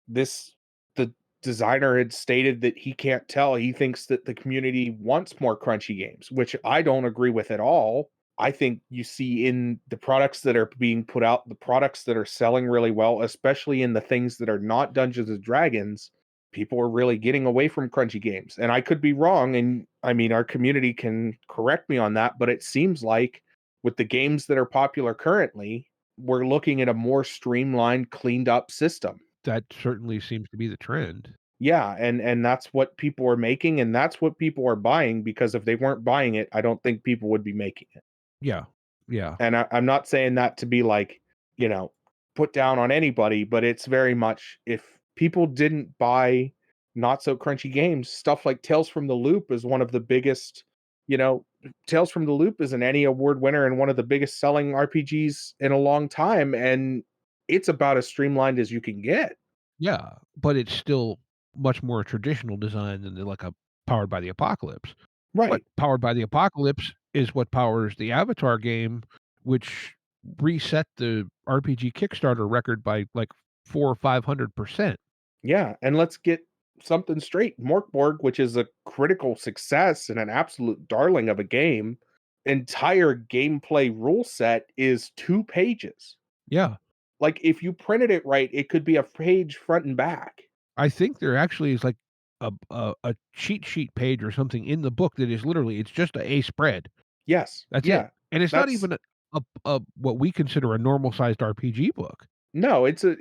Speaker 1: This the designer had stated that he can't tell. He thinks that the community wants more crunchy games, which I don't agree with at all. I think you see in the products that are being put out, the products that are selling really well, especially in the things that are not Dungeons and Dragons, people are really getting away from crunchy games. And I could be wrong, and I mean our community can correct me on that, but it seems like with the games that are popular currently, we're looking at a more streamlined, cleaned up system.
Speaker 4: That certainly seems to be the trend.
Speaker 1: Yeah, and that's what people are making, and that's what people are buying, because if they weren't buying it, I don't think people would be making it.
Speaker 4: Yeah. Yeah.
Speaker 1: And I'm not saying that to be like, you know, put down on anybody, but it's very much if people didn't buy not so crunchy games, stuff like Tales from the Loop is one of the biggest, you know, Tales from the Loop is an Annie Award winner and one of the biggest selling RPGs in a long time, and it's about as streamlined as you can get.
Speaker 4: Yeah, but it's still much more a traditional design than like a Powered by the Apocalypse. But
Speaker 1: Right.
Speaker 4: Powered by the Apocalypse is what powers the Avatar game, which reset the RPG Kickstarter record by like 4 or 500%.
Speaker 1: Yeah, and let's get something straight. Morkborg, which is a critical success and an absolute darling of a game, entire gameplay rule set is 2 pages.
Speaker 4: Yeah.
Speaker 1: Like, if you printed it right, it could be a page front and back.
Speaker 4: I think there actually is like a cheat sheet page or something in the book that is literally it's just a spread.
Speaker 1: Yes.
Speaker 4: That's it.
Speaker 1: Yeah.
Speaker 4: And it's not
Speaker 1: That's
Speaker 4: even a what we consider a normal sized RPG book,
Speaker 1: no, it's a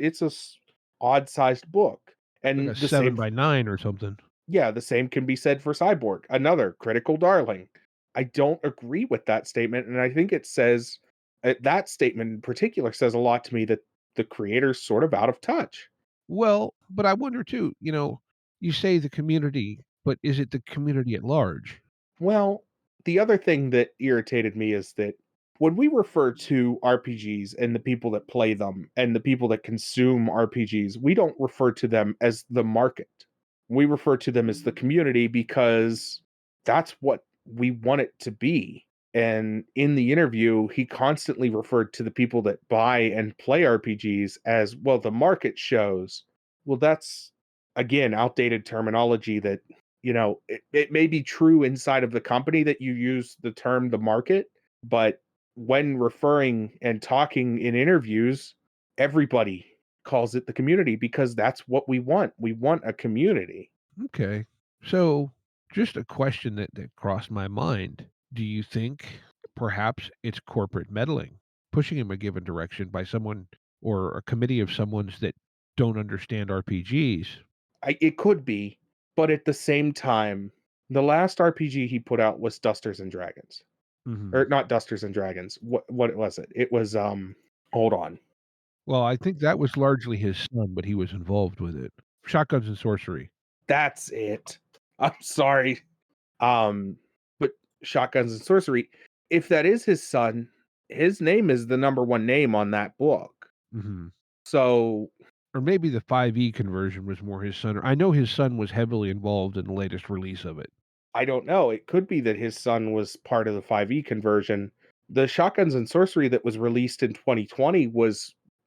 Speaker 1: odd-sized book.
Speaker 4: like a
Speaker 1: And the
Speaker 4: 7
Speaker 1: same
Speaker 4: by 9 or something.
Speaker 1: yeah, the same can be said for Cyborg, another critical darling. I don't agree with that statement, and I think it says that statement in particular says a lot to me that the creator's sort of out of touch.
Speaker 4: Well, but I wonder too, you say the community, but is it the community at large?
Speaker 1: Well, the other thing that irritated me is that when we refer to RPGs and the people that play them and the people that consume RPGs, we don't refer to them as the market. We refer to them as the community because that's what we want it to be. And in the interview, he constantly referred to the people that buy and play RPGs as, well, the market shows. Well, that's again outdated terminology that it may be true inside of the company that you use the term the market, but when referring and talking in interviews, everybody calls it the community because that's what we want. We want a community.
Speaker 4: Okay. So, just a question that crossed my mind. Do you think perhaps it's corporate meddling, pushing in a given direction by someone or a committee of someone's that don't understand RPGs?
Speaker 1: It could be, but at the same time, the last RPG he put out was Dusters and Dragons.
Speaker 4: Mhm.
Speaker 1: Or not Dusters and Dragons. What was it? It was hold on.
Speaker 4: Well, I think that was largely his son, but he was involved with it. Shotguns and Sorcery.
Speaker 1: That's it. I'm sorry. Um, but Shotguns and Sorcery, if that is his son, his name is the number one name on that book.
Speaker 4: Mhm.
Speaker 1: So
Speaker 4: Or maybe the 5e conversion was more his son. I know his son was heavily involved in the latest release of it.
Speaker 1: I don't know. It could be that his son was part of the 5e conversion. The Shotguns and Sorcery that was released in 2020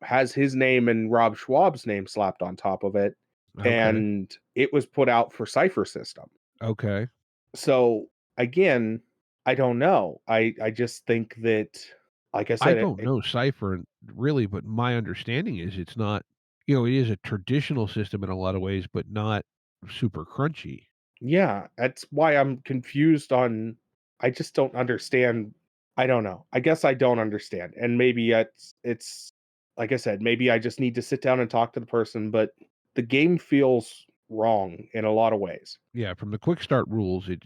Speaker 1: has his name and Rob Schwab's name slapped on top of it,
Speaker 4: Okay.
Speaker 1: and it was put out for Cypher System.
Speaker 4: Okay.
Speaker 1: So again, I don't know. I just think that, like I
Speaker 4: I
Speaker 1: said,
Speaker 4: don't know Cypher really, but my understanding is it's not it is a traditional system in a lot of ways, but not super crunchy.
Speaker 1: yeah, that's why I'm confused on. I just don't understand. I don't know. I guess I don't understand, and maybe it's like I said. Maybe I just need to sit down and talk to the person. But the game feels wrong in a lot of ways.
Speaker 4: Yeah, from the quick start rules, it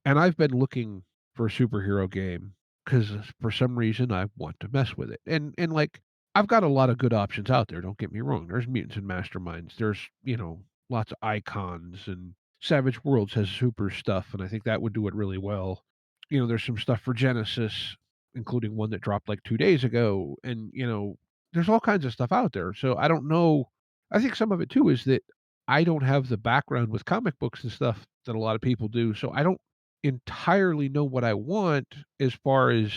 Speaker 4: and I've been looking for a superhero game because for some reason I want to mess with it. And like I've got a lot of good options out there, don't get me wrong. There's mutants and masterminds. There's, lots of icons and Savage Worlds has super stuff, and I think that would do it really well. There's some stuff for Genesis, including one that dropped like 2 days ago, and there's all kinds of stuff out there. So I don't know. I think some of it too is that I don't have the background with comic books and stuff that a lot of people do, so I don't entirely know what I want as far as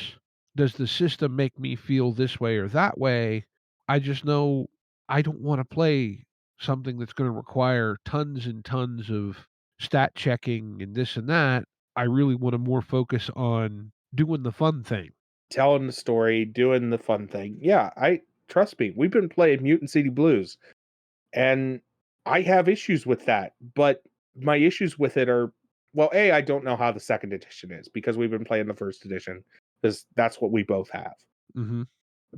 Speaker 4: does the system make me feel this way or that way. I just know I don't wanna play something that's gonna require tons and tons of stat checking and this and that. I really wanna more focus on doing the fun thing.
Speaker 1: Telling the story, doing the fun thing. Yeah, I trust me. We've been playing Mutant City Blues, and I have issues with that. But my issues with it are, well, A, I don't know how the second edition is because we've been playing the first edition because that's what we both have.
Speaker 4: Mhm.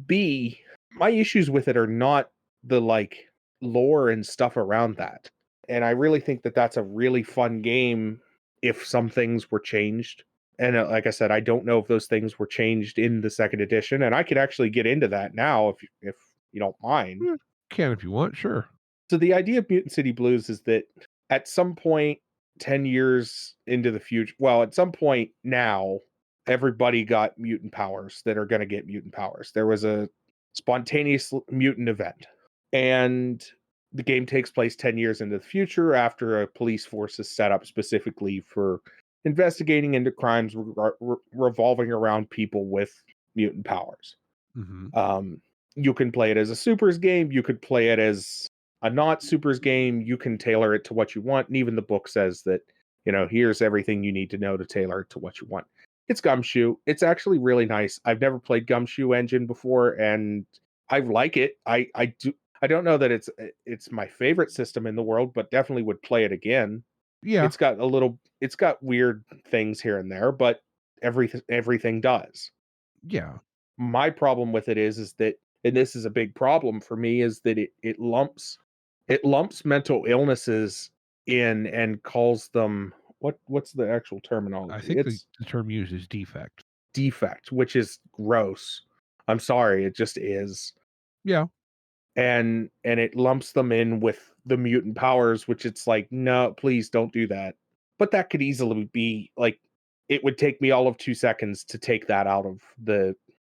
Speaker 1: B, my issues with it are not the like lore and stuff around that. And I really think that that's a really fun game if some things were changed. And like I said, I don't know if those things were changed in the second edition, and I could actually get into that now if you don't mind.
Speaker 4: Yeah, can if you want, sure.
Speaker 1: So the idea of Mutant City Blues is that at some point 10 years into the future, well, at some point now, everybody got mutant powers that are going to get mutant powers. There was a spontaneous mutant event. And the game takes place 10 years into the future after a police force is set up specifically for investigating into crimes revolving around people with mutant powers.
Speaker 4: Hmm.
Speaker 1: You can play it as a supers game, you could play it as a not supers game, you can tailor it to what you want, and even the book says that, here's everything you need to know to tailor it to what you want. It's Gumshoe. It's actually really nice. I've never played Gumshoe Engine before, and I like it. I don't know that it's my favorite system in the world, but definitely would play it again.
Speaker 4: Yeah,
Speaker 1: It's got weird things here and there, but everything does.
Speaker 4: yeah,
Speaker 1: My problem with it is that, and this is a big problem for me, is that it lumps mental illnesses in and calls them, what's the actual
Speaker 4: I
Speaker 1: terminology?
Speaker 4: think the,
Speaker 1: It's
Speaker 4: the term used is defect.
Speaker 1: defect, which is gross. I'm sorry, it just is.
Speaker 4: Yeah,
Speaker 1: And it lumps them in with the mutant powers, which it's like, no, please don't do that. But that could easily be like, it would take me all of 2 seconds to take that out of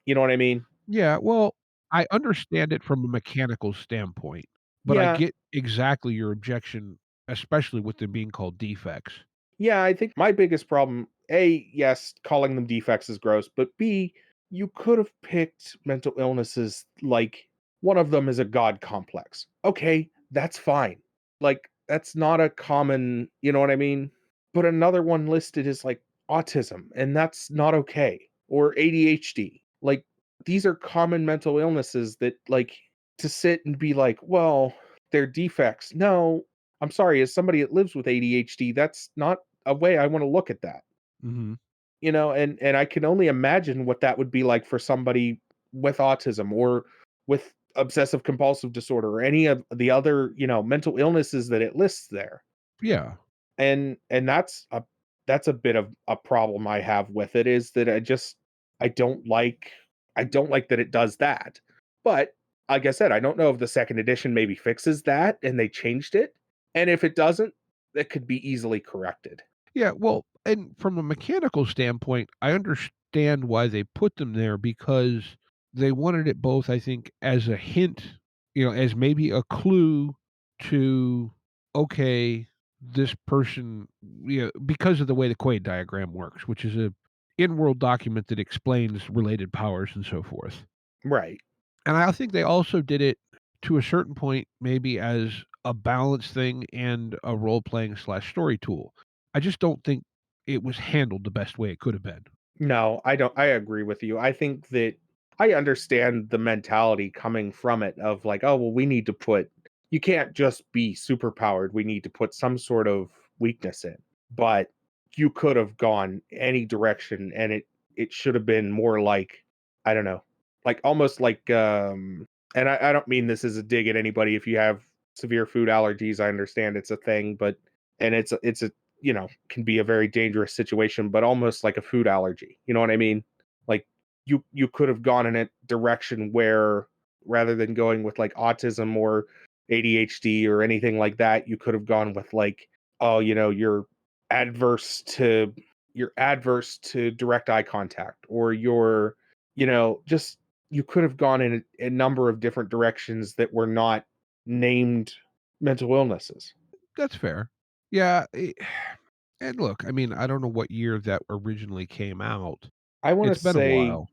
Speaker 1: you know what I mean?
Speaker 4: yeah. Well, I understand it from a mechanical standpoint, but I
Speaker 1: Yeah,
Speaker 4: get exactly your objection, especially with them being called defects.
Speaker 1: yeah, I think my biggest problem, A, yes, calling them defects is gross, but B, you could have picked mental illnesses like one of them is a god complex. Okay, that's fine. Like, that's not a common, you know what I mean? But another one listed is like autism, and that's not okay. Or ADHD. Like, these are common mental illnesses that, like, to sit and be like, well, they're defects. No, I'm sorry, as somebody that lives with ADHD, that's not a way I want to look at that.
Speaker 4: Mhm.
Speaker 1: And I can only imagine what that would be like for somebody with autism or with obsessive compulsive disorder or any of the other, mental illnesses that it lists there.
Speaker 4: Yeah.
Speaker 1: And that's a bit of a problem I have with it, is that I don't like I don't like that it does that. But like I said, I don't know if the second edition maybe fixes that and they changed it. And if it doesn't, that could be easily corrected.
Speaker 4: Yeah, well, and from a mechanical standpoint, I understand why they put them there because they wanted it both, I think, as a hint, as maybe a clue to, okay, this person, because of the way the Quaid diagram works, which is a in-world document that explains related powers and so forth.
Speaker 1: Right.
Speaker 4: And I think they also did it to a certain point, maybe as a balance thing and a role playing slash story tool. I just don't think it was handled the best way it could have been.
Speaker 1: No, I don't. I agree with you. I think that I understand the mentality coming from it of like, oh, well, you can't just be super powered. We need to put some sort of weakness in. But you could have gone any direction, and it should have been more like, I don't know, like almost like, and I don't mean this as a dig at anybody. If you have severe food allergies, I understand it's a thing, but and it's a can be a very dangerous situation, but almost like a food allergy. You know what I mean? Like, you could have gone in a direction where, rather than going with like autism or ADHD or anything like that, you could have gone with like, oh, adverse to you're adverse to direct eye contact, or just you could have gone in a number of different directions that were not named mental illnesses.
Speaker 4: That's fair. Yeah. And look, I mean, I don't know what year that originally came out.
Speaker 1: I want to
Speaker 4: It's been a
Speaker 1: say
Speaker 4: while.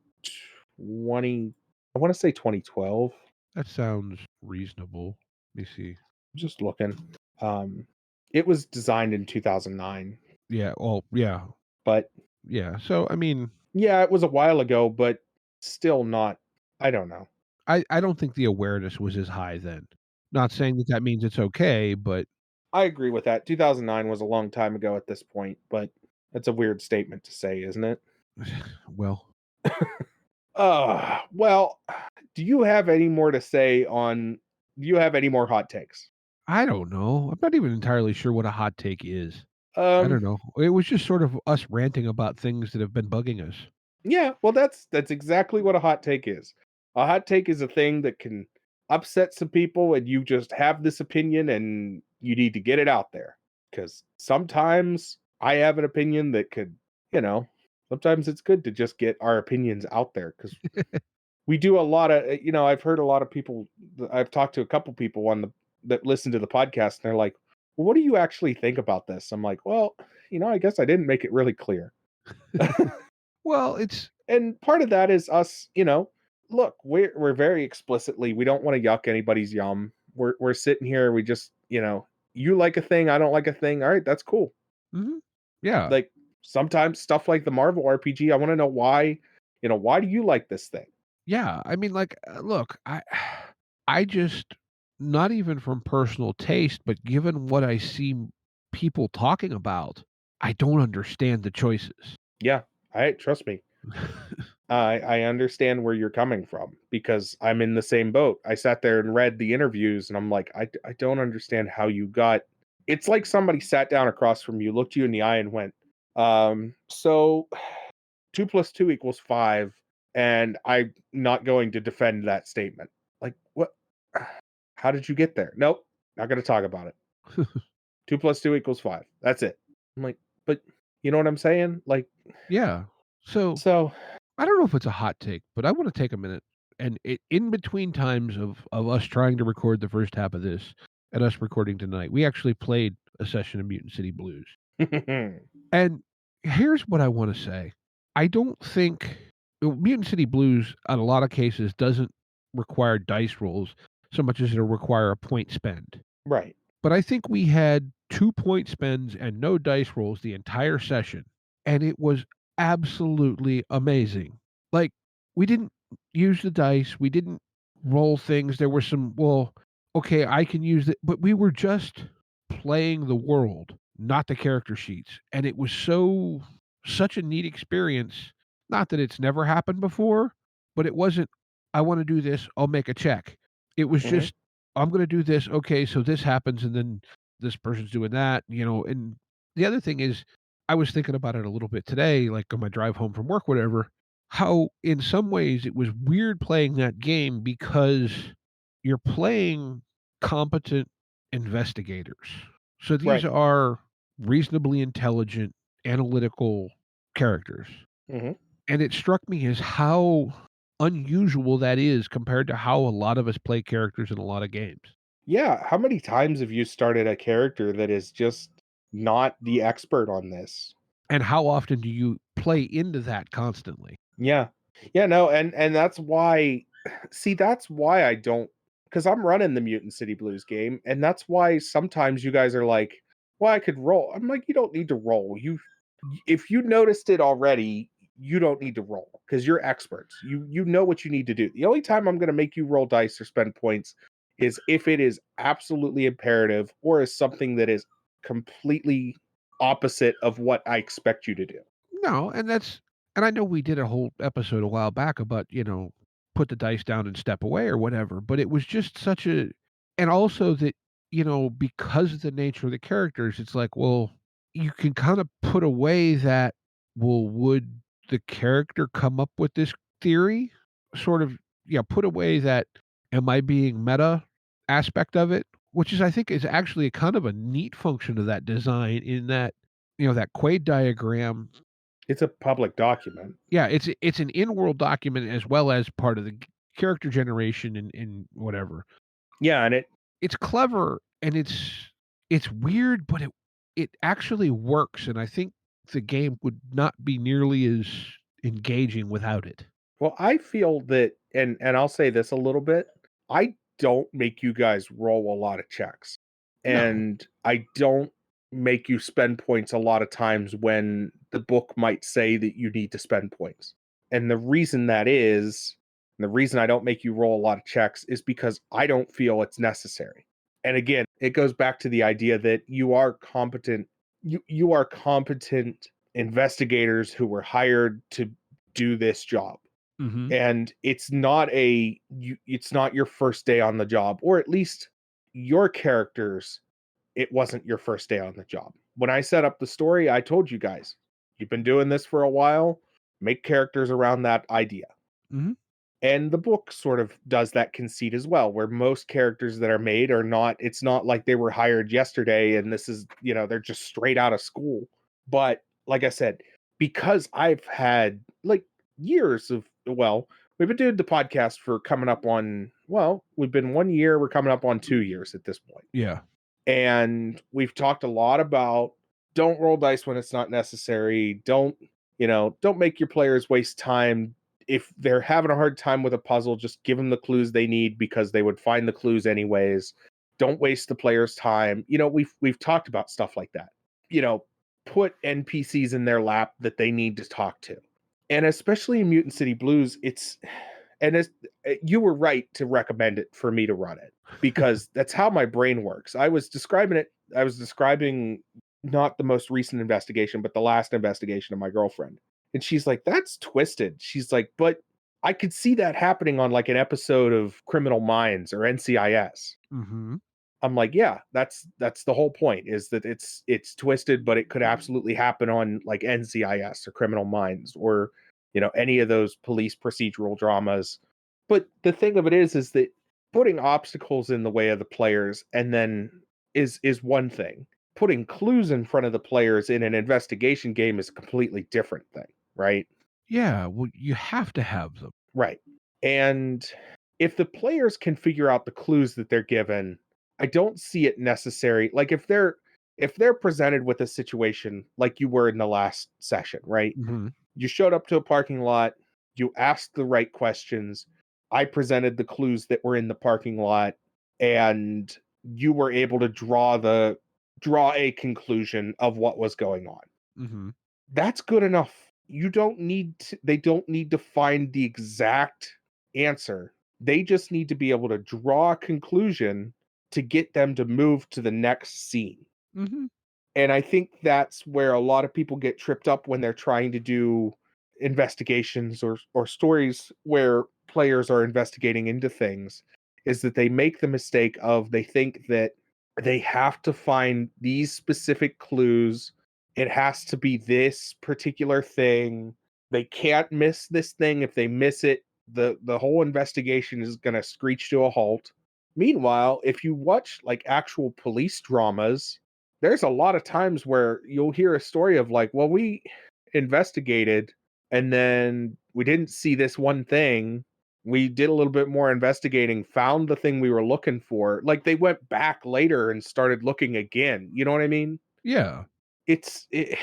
Speaker 1: 20 I want to say 2012.
Speaker 4: That sounds reasonable. Let me see.
Speaker 1: Just looking. Um it was designed in 2009,
Speaker 4: Yeah. Well, yeah.
Speaker 1: but
Speaker 4: Yeah. So, I mean,
Speaker 1: yeah, it was a while ago, but still not, I don't know.
Speaker 4: I don't think the awareness was as high then. Not saying that that means it's okay, but
Speaker 1: I agree with that. 2009 was a long time ago at this point, but that's a weird statement to say, isn't it?
Speaker 4: well,
Speaker 1: Well, do you have any more to say on do you have any more hot takes?
Speaker 4: I don't know. I'm not even entirely sure what a hot take is. I
Speaker 1: Um
Speaker 4: don't know. It was just sort of us ranting about things that have been bugging us.
Speaker 1: Yeah, well, that's exactly what a hot take is. A hot take is a thing that can upset some people, and you just have this opinion, and you need to get it out there. Because sometimes I have an opinion that could, you know, sometimes it's good to just get our opinions out there. Because we do a lot of, I've heard a lot of people. I've talked to a couple people on that listen to the podcast, and they're like, well, what do you actually think about this? I'm like, well, I guess I didn't make it really clear.
Speaker 4: Well, it's
Speaker 1: And part of that is us, look, we're very explicitly, we don't want to yuck anybody's yum. We're sitting here, we just, you like a thing, I don't like a thing. All right, that's cool.
Speaker 4: mhm. Yeah.
Speaker 1: Like sometimes stuff like the Marvel RPG, I want to know why, why do you like this thing?
Speaker 4: Yeah, I mean, like, look, I just not even from personal taste, but given what I see people talking about, I don't understand the choices.
Speaker 1: Yeah, I trust me. I understand where you're coming from because I'm in the same boat. I sat there and read the interviews and I'm like, I don't understand how you got. It's like somebody sat down across from you, looked you in the eye and went, so 2 plus 2 equals 5, and I'm not going to defend that statement. Like, what? How did you get there? Nope, not going to talk about it. 2 plus 2 equals 5. That's it. I'm like, but you know what I'm saying? Like,
Speaker 4: Yeah. So,
Speaker 1: so,
Speaker 4: I don't know if it's a hot take, but I wanna take a minute and in between times of us trying to record the first half of this and us recording tonight, we actually played a session of Mutant City Blues. And here's what I wanna say. I don't think Mutant City Blues, on a lot of cases, doesn't require dice rolls so much as it'll require a point spend.
Speaker 1: right.
Speaker 4: But I think we had 2 point spends and no dice rolls the entire session, and it was absolutely amazing. Like, we didn't use the dice, we didn't roll things, there were some, "Well, okay, I can use it," but we were just playing the world, not the character sheets, and it was such a neat experience. Not that it's never happened before, but it wasn't, "I wanna do this, I'll make a check." It was
Speaker 1: Hmm.
Speaker 4: just, "I'm gonna do this, okay, so this happens, and then this person's doing that," and the other thing is, I was thinking about it a little bit today, like, on my drive home from work, whatever, how in some ways it was weird playing that game because you're playing competent investigators. So these
Speaker 1: Right.
Speaker 4: are reasonably intelligent, analytical characters.
Speaker 1: Hmm.
Speaker 4: And it struck me as how unusual that is compared to how a lot of us play characters in a lot of games.
Speaker 1: Yeah. How many times have you started a character that is just not the expert on this?
Speaker 4: And how often do you play into that constantly?
Speaker 1: Yeah. Yeah, no, and that's why see, that's why I don't, because I'm running the Mutant City Blues game, and that's why sometimes you guys are like, "Well, I could roll." I'm like, "You don't need to roll. If you noticed it already, you don't need to roll because you're experts. You know what you need to do. The only time I'm gonna make you roll dice or spend points is if it is absolutely imperative or is something that is completely opposite of what I expect you to do."
Speaker 4: No, and I know we did a whole episode a while back about, put the dice down and step away or whatever, but it was just such a, and also that, because of the nature of the characters, it's like, well, you can kind of put away that, well, would the character come up with this theory? Sort of, yeah, put away that, am I being meta aspect of it? Which is, I think, is actually a kind of a neat function of that design in that, that Quaid diagram.
Speaker 1: It's a public document.
Speaker 4: Yeah, it's an in-world document as well as part of the character generation and whatever.
Speaker 1: Yeah, and
Speaker 4: It's clever and it's weird, but it actually works, and I think the game would not be nearly as engaging without it.
Speaker 1: well, I feel that, and I'll say this a little bit, I don't make you guys roll a lot of checks,
Speaker 4: No.
Speaker 1: and I don't make you spend points a lot of times when the book might say that you need to spend points. And the reason that is, and the reason I don't make you roll a lot of checks is because I don't feel it's necessary. And again, it goes back to the idea that you are competent, you are competent investigators who were hired to do this job,
Speaker 4: Mhm.
Speaker 1: and it's not your first day on the job, or at least your characters, it wasn't your first day on the job. When I set up the story, I told you guys, you've been doing this for a while, make characters around that idea.
Speaker 4: Mhm.
Speaker 1: And the book sort of does that conceit as well, where most characters that are made are not, it's not like they were hired yesterday and this is, they're just straight out of school. But like I said, because I've had like years of, well, we've been doing the podcast for coming up on Well, we've been 1 year, we're coming up on 2 years at this point.
Speaker 4: Yeah.
Speaker 1: And we've talked a lot about don't roll dice when it's not necessary. Don't make your players waste time. If they're having a hard time with a puzzle, just give them the clues they need because they would find the clues anyways. Don't waste the player's time. We've talked about stuff like that. Put NPCs in their lap that they need to talk to. And especially in Mutant City Blues, you were right to recommend it for me to run it because that's how my brain works. I was describing not the most recent investigation, but the last investigation of my girlfriend. And she's like, that's twisted. She's like, but I could see that happening on like an episode of Criminal Minds or NCIS.
Speaker 4: Mm-hmm.
Speaker 1: I'm like, yeah, that's the whole point, is that it's twisted, but it could absolutely happen on like NCIS or Criminal Minds or any of those police procedural dramas. But the thing of it is that putting obstacles in the way of the players and then is one thing. Putting clues in front of the players in an investigation game is a completely different thing, right?
Speaker 4: Yeah, well, you have to have them.
Speaker 1: Right. And if the players can figure out the clues that they're given, I don't see it necessary. Like if they're presented with a situation like you were in the last session, right?
Speaker 4: Mm-hmm.
Speaker 1: You showed up to a parking lot, you asked the right questions, I presented the clues that were in the parking lot, and you were able to draw a conclusion of what was going on.
Speaker 4: Mm-hmm.
Speaker 1: That's good enough. They don't need to find the exact answer. They just need to be able to draw a conclusion to get them to move to the next scene.
Speaker 4: Mm-hmm.
Speaker 1: And I think that's where a lot of people get tripped up when they're trying to do investigations or stories where players are investigating into things, is that they make the mistake of they think that they have to find these specific clues. It has to be this particular thing. They can't miss this thing. If they miss it, the whole investigation is going to screech to a halt. Meanwhile, if you watch like actual police dramas, there's a lot of times where you'll hear a story of like, well, we investigated and then we didn't see this one thing. We did a little bit more investigating, found the thing we were looking for. Like they went back later and started looking again. You know what I mean?
Speaker 4: Yeah.
Speaker 1: It's it,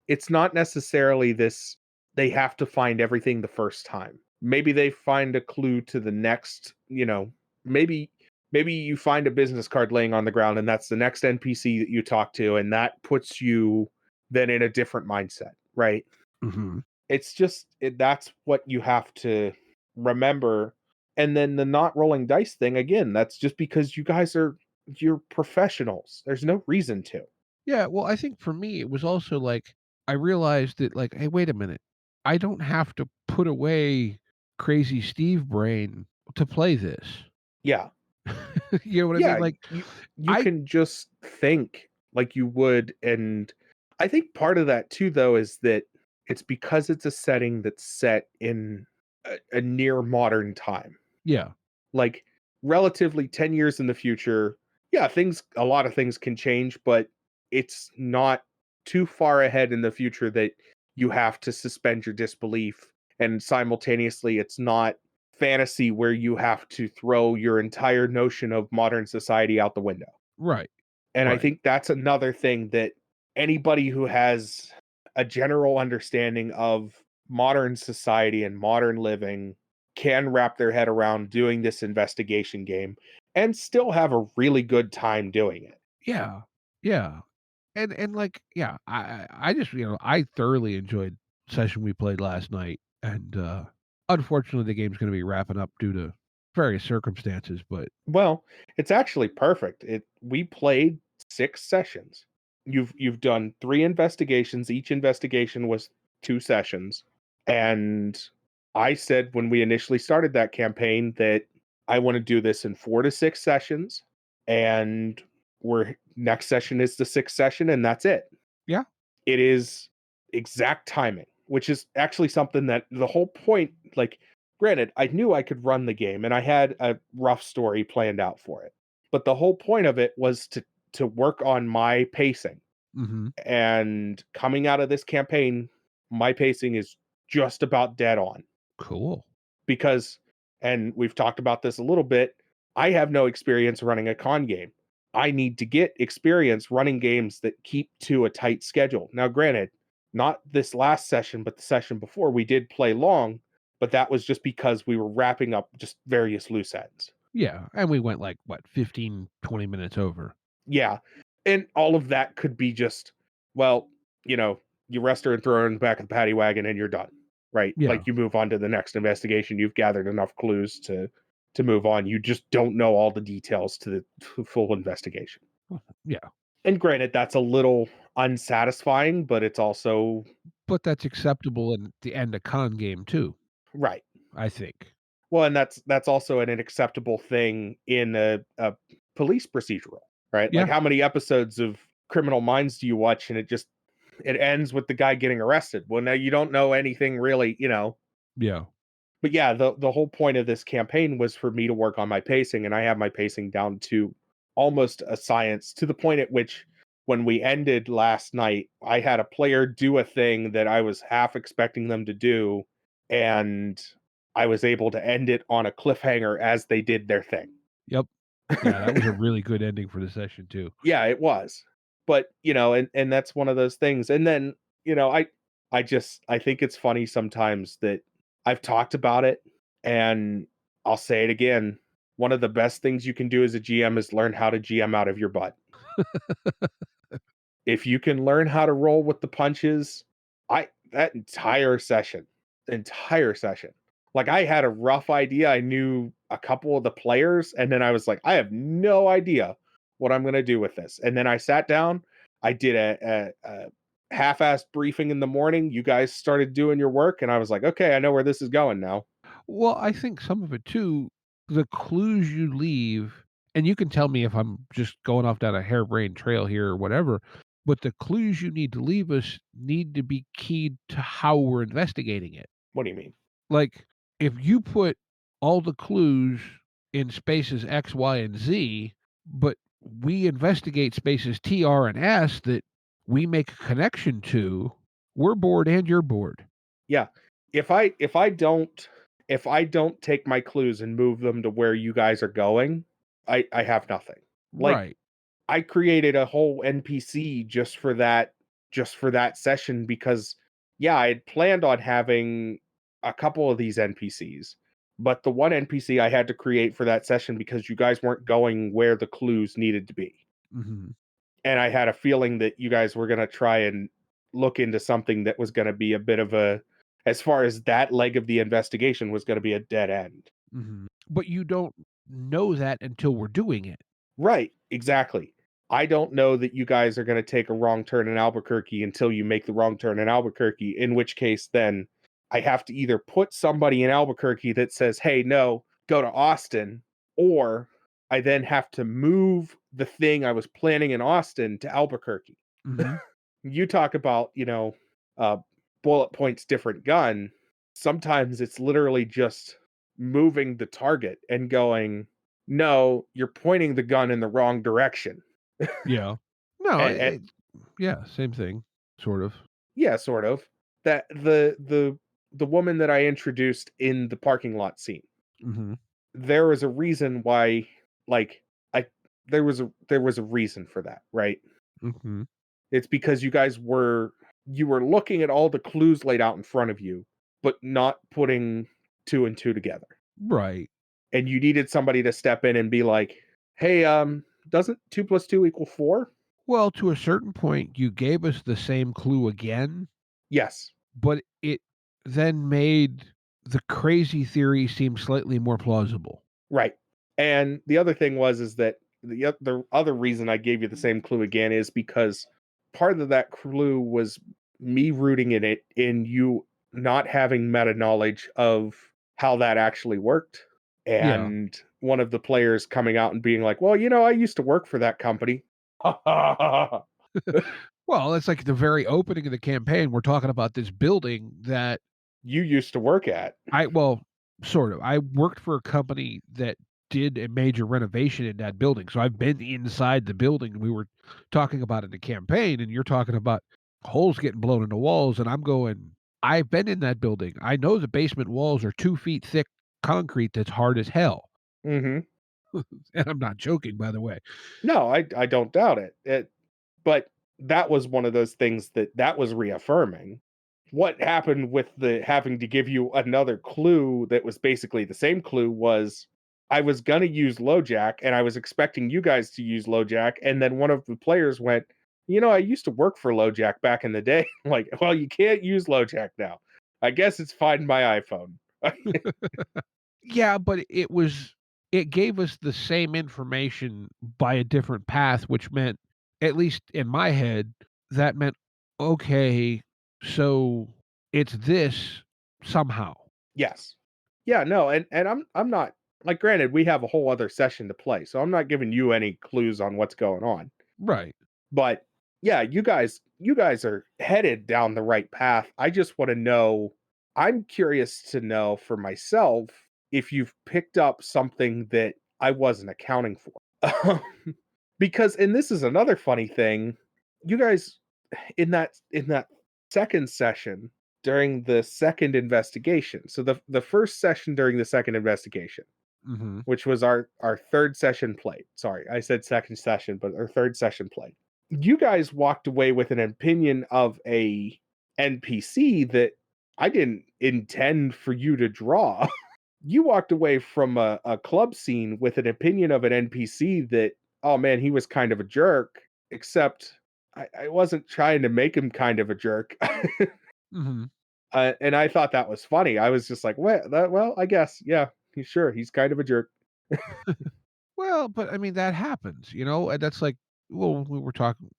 Speaker 1: it's not necessarily this they have to find everything the first time. Maybe they find a clue to the next, maybe you find a business card laying on the ground and that's the next NPC that you talk to and that puts you then in a different mindset, right?
Speaker 4: Mm-hmm.
Speaker 1: It's just that's what you have to remember. And then the not rolling dice thing, again, that's just because you're professionals. There's no reason to.
Speaker 4: Yeah, well, I think for me, it was also like I realized that, like, hey, wait a minute, I don't have to put away Crazy Steve brain to play this.
Speaker 1: Yeah.
Speaker 4: You know what I mean?
Speaker 1: Yeah,
Speaker 4: Like,
Speaker 1: you
Speaker 4: I
Speaker 1: can just think like you would. And I think part of that too, though, is that it's because it's a setting that's set in a near modern time.
Speaker 4: yeah,
Speaker 1: Like relatively 10 years in the future. Yeah, a lot of things can change, but it's not too far ahead in the future that you have to suspend your disbelief. And simultaneously, it's not fantasy where you have to throw your entire notion of modern society out the window.
Speaker 4: right,
Speaker 1: And I
Speaker 4: right.
Speaker 1: think that's another thing that anybody who has a general understanding of modern society and modern living can wrap their head around doing this investigation game and still have a really good time doing it.
Speaker 4: Yeah, yeah, and like, yeah, I just I thoroughly enjoyed the session we played last night, and unfortunately, the game's going to be wrapping up due to various circumstances, but
Speaker 1: Well, it's actually perfect. We played 6 sessions. You've done 3 investigations. Each investigation was 2 sessions. And I said when we initially started that campaign that I want to do this in 4 to 6 sessions, and we're next session is the 6th session and that's it.
Speaker 4: yeah,
Speaker 1: It is exact timing, which is actually something that the whole point, like, granted, I knew I could run the game and I had a rough story planned out for it. But the whole point of it was to work on my pacing.
Speaker 4: mm-hmm.
Speaker 1: And coming out of this campaign, my pacing is just about dead on
Speaker 4: Cool.
Speaker 1: because and we've talked about this a little bit, I have no experience running a con game. I need to get experience running games that keep to a tight schedule. Now, granted, not this last session, but the session before, we did play long, but that was just because we were wrapping up just various loose ends.
Speaker 4: Yeah, and we went like, what, 15, 20 minutes over.
Speaker 1: Yeah. And all of that could be just, well, you arrest her and throw her in the back of the paddy wagon and you're done. Right?
Speaker 4: Yeah.
Speaker 1: Like you move on to the next investigation. You've gathered enough clues to move on. You just don't know all the details to the full investigation.
Speaker 4: Yeah.
Speaker 1: And granted, that's a little unsatisfying, but it's also
Speaker 4: But that's acceptable in the end of con game too,
Speaker 1: right.
Speaker 4: I think.
Speaker 1: Well, and that's also an acceptable thing in a police procedural, right?
Speaker 4: Yeah.
Speaker 1: Like how many episodes of Criminal Minds do you watch and it ends with the guy getting arrested? Well, now you don't know anything really,
Speaker 4: Yeah.
Speaker 1: But yeah, the whole point of this campaign was for me to work on my pacing, and I have my pacing down to almost a science, to the point at which when we ended last night, I had a player do a thing that I was half expecting them to do, and I was able to end it on a cliffhanger as they did their thing.
Speaker 4: Yep. Yeah, that was a really good ending for the session too.
Speaker 1: Yeah, it was. But, and that's one of those things. And then, I think it's funny sometimes that I've talked about it and I'll say it again. One of the best things you can do as a GM is learn how to GM out of your butt. If you can learn how to roll with the punches, that entire session. Like I had a rough idea. I knew a couple of the players, and then I was like, I have no idea what I'm going to do with this. And then I sat down. I did a half-assed briefing in the morning. You guys started doing your work, and I was like, okay, I know where this is going now.
Speaker 4: Well, I think some of it too, the clues you leave, and you can tell me if I'm just going off down a harebrained trail here or whatever, but the clues you need to leave us need to be keyed to how we're investigating it.
Speaker 1: What do you mean?
Speaker 4: Like, if you put all the clues in spaces X, Y, and Z, but we investigate spaces T, R, and S that we make a connection to, we're bored and you're bored.
Speaker 1: Yeah. If I don't take my clues and move them to where you guys are going, I have nothing. Like
Speaker 4: Right.
Speaker 1: I created a whole NPC just for that session because yeah, I had planned on having a couple of these NPCs, but the one NPC I had to create for that session because you guys weren't going where the clues needed to be.
Speaker 4: Mm-hmm.
Speaker 1: And I had a feeling that you guys were going to try and look into something that was going to be a bit of as far as that leg of the investigation was going to be a dead end.
Speaker 4: Mm-hmm. But you don't know that until we're doing it.
Speaker 1: Right, exactly. I don't know that you guys are going to take a wrong turn in Albuquerque until you make the wrong turn in Albuquerque, in which case then I have to either put somebody in Albuquerque that says, hey, no, go to Austin, or I then have to move the thing I was planning in Austin to Albuquerque.
Speaker 4: Mm-hmm.
Speaker 1: You talk about, bullet points, different gun. Sometimes it's literally just moving the target and going, no, you're pointing the gun in the wrong direction.
Speaker 4: Yeah. No,
Speaker 1: And
Speaker 4: yeah, same thing, sort of.
Speaker 1: yeah, sort of. That the woman that I introduced in the parking lot scene.
Speaker 4: Mm-hmm.
Speaker 1: There was a reason why, like, there was a reason for that, right?
Speaker 4: Mm-hmm.
Speaker 1: It's because you were looking at all the clues laid out in front of you, but not putting two and two together.
Speaker 4: Right.
Speaker 1: And you needed somebody to step in and be like, hey, doesn't 2 + 2 = 4?
Speaker 4: Well, to a certain point, you gave us the same clue again,
Speaker 1: Yes.
Speaker 4: but it then made the crazy theory seem slightly more plausible.
Speaker 1: Right. And the other thing is that the other reason I gave you the same clue again is because part of that clue was me rooting in you not having meta knowledge of how that actually worked.
Speaker 4: Yeah.
Speaker 1: And one of the players coming out and being like, well, I used to work for that company.
Speaker 4: Well, it's like the very opening of the campaign. We're talking about this building that
Speaker 1: You used to work at.
Speaker 4: sort of. I worked for a company that did a major renovation in that building. So I've been inside the building. We were talking about it in the campaign, and you're talking about holes getting blown in the walls. And I'm going, I've been in that building. I know the basement walls are 2 feet thick concrete that's hard as hell.
Speaker 1: Mm-hmm.
Speaker 4: And I'm not joking, by the way.
Speaker 1: No, I don't doubt it. But that was one of those things that was reaffirming. What happened with the having to give you another clue that was basically the same clue was I was gonna use LoJack, and I was expecting you guys to use LoJack, and then one of the players went, I used to work for LoJack back in the day. I'm like, well, you can't use LoJack now. I guess it's Find My iPhone.
Speaker 4: Yeah, but it gave us the same information by a different path, which meant, at least in my head, that meant, okay, so it's this somehow.
Speaker 1: Yes. Yeah, no, and I'm not like granted, we have a whole other session to play, so I'm not giving you any clues on what's going on.
Speaker 4: Right.
Speaker 1: But yeah, you guys are headed down the right path. I just want to know, I'm curious to know for myself if you've picked up something that I wasn't accounting for. Because and this is another funny thing, you guys in that second session during the second investigation. So the first session during the second investigation,
Speaker 4: Mhm.
Speaker 1: which was our third session played. Sorry, I said second session, but our third session played. You guys walked away with an opinion of a NPC that I didn't intend for you to draw. You walked away from a club scene with an opinion of an NPC that, oh man, he was kind of a jerk, except I wasn't trying to make him kind of a jerk.
Speaker 4: Mhm.
Speaker 1: And I thought that was funny. I was just like, well, I guess, yeah, sure, he's kind of a jerk.
Speaker 4: Well, but I mean, that happens, and that's like, well, we were talking,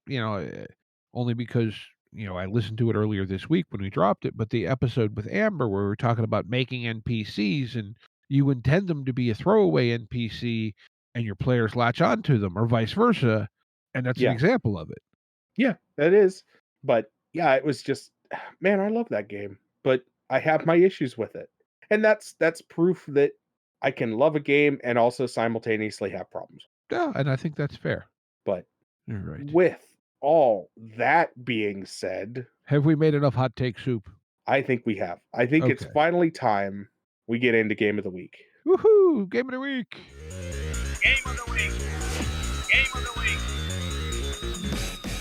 Speaker 4: only because, I listened to it earlier this week when we dropped it, but the episode with Amber where we were talking about making NPCs and you intend them to be a throwaway NPC and your players latch onto them or vice versa. And that's an
Speaker 1: Yeah,
Speaker 4: example of it.
Speaker 1: yeah, that is. But yeah, it was just, man, I love that game, but I have my issues with it, and that's proof that I can love a game and also simultaneously have problems.
Speaker 4: Yeah. And I think that's fair.
Speaker 1: But
Speaker 4: You're right.
Speaker 1: with all that being said,
Speaker 4: Have we made enough hot take soup?
Speaker 1: I think we have. I think it's
Speaker 4: Okay.
Speaker 1: finally time we get into game of the week.
Speaker 4: Woohoo! Game of the week.
Speaker 3: Game of the week. Game of the week.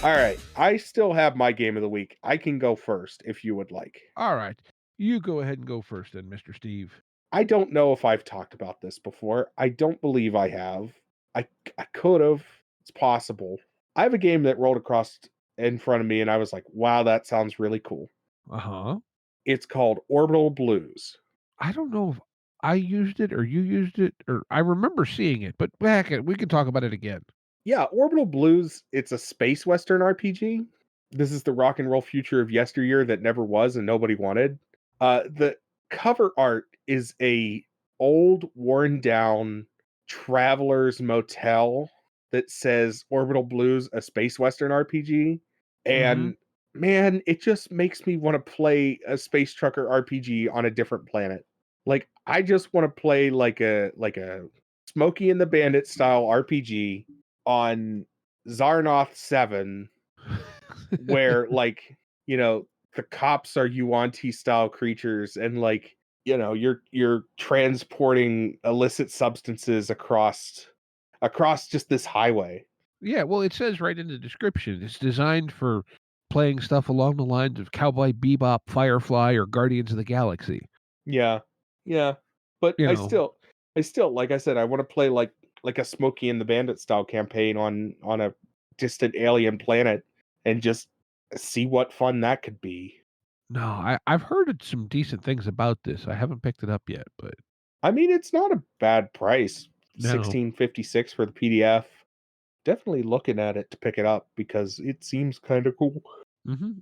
Speaker 1: All right, I still have my game of the week. I can go first if you would like.
Speaker 4: All right. You go ahead and go first then, Mr. Steve.
Speaker 1: I don't know if I've talked about this before. I don't believe I have. I could have. It's possible. I have a game that rolled across in front of me and I was like, "Wow, that sounds really cool."
Speaker 4: Uh-huh.
Speaker 1: It's called Orbital Blues.
Speaker 4: I don't know if I used it or you used it, or I remember seeing it, but heck it, we can talk about it again.
Speaker 1: Yeah, Orbital Blues, it's a space western RPG. This is the rock and roll future of yesteryear that never was and nobody wanted. The cover art is a old, worn down traveler's motel that says Orbital Blues, a space western RPG.
Speaker 4: Mhm.
Speaker 1: And man, it just makes me want to play a space trucker RPG on a different planet. Like I just want to play like a Smokey and the Bandit style RPG on Zarnoth 7 where like, the cops are Yuan-Ti style creatures and like, you're transporting illicit substances across just this highway.
Speaker 4: Yeah, well, it says right in the description, it's designed for playing stuff along the lines of Cowboy Bebop, Firefly, or Guardians of the Galaxy.
Speaker 1: Yeah. Yeah. But
Speaker 4: You
Speaker 1: I
Speaker 4: know,
Speaker 1: still I still like I said, I want to play like a Smokey and the Bandit style campaign on a distant alien planet and just see what fun that could be.
Speaker 4: no, I've heard some decent things about this. I haven't picked it up yet, but
Speaker 1: I mean, it's not a bad price.
Speaker 4: no.
Speaker 1: 16.56 for the PDF. Definitely looking at it to pick it up because it seems kind of cool.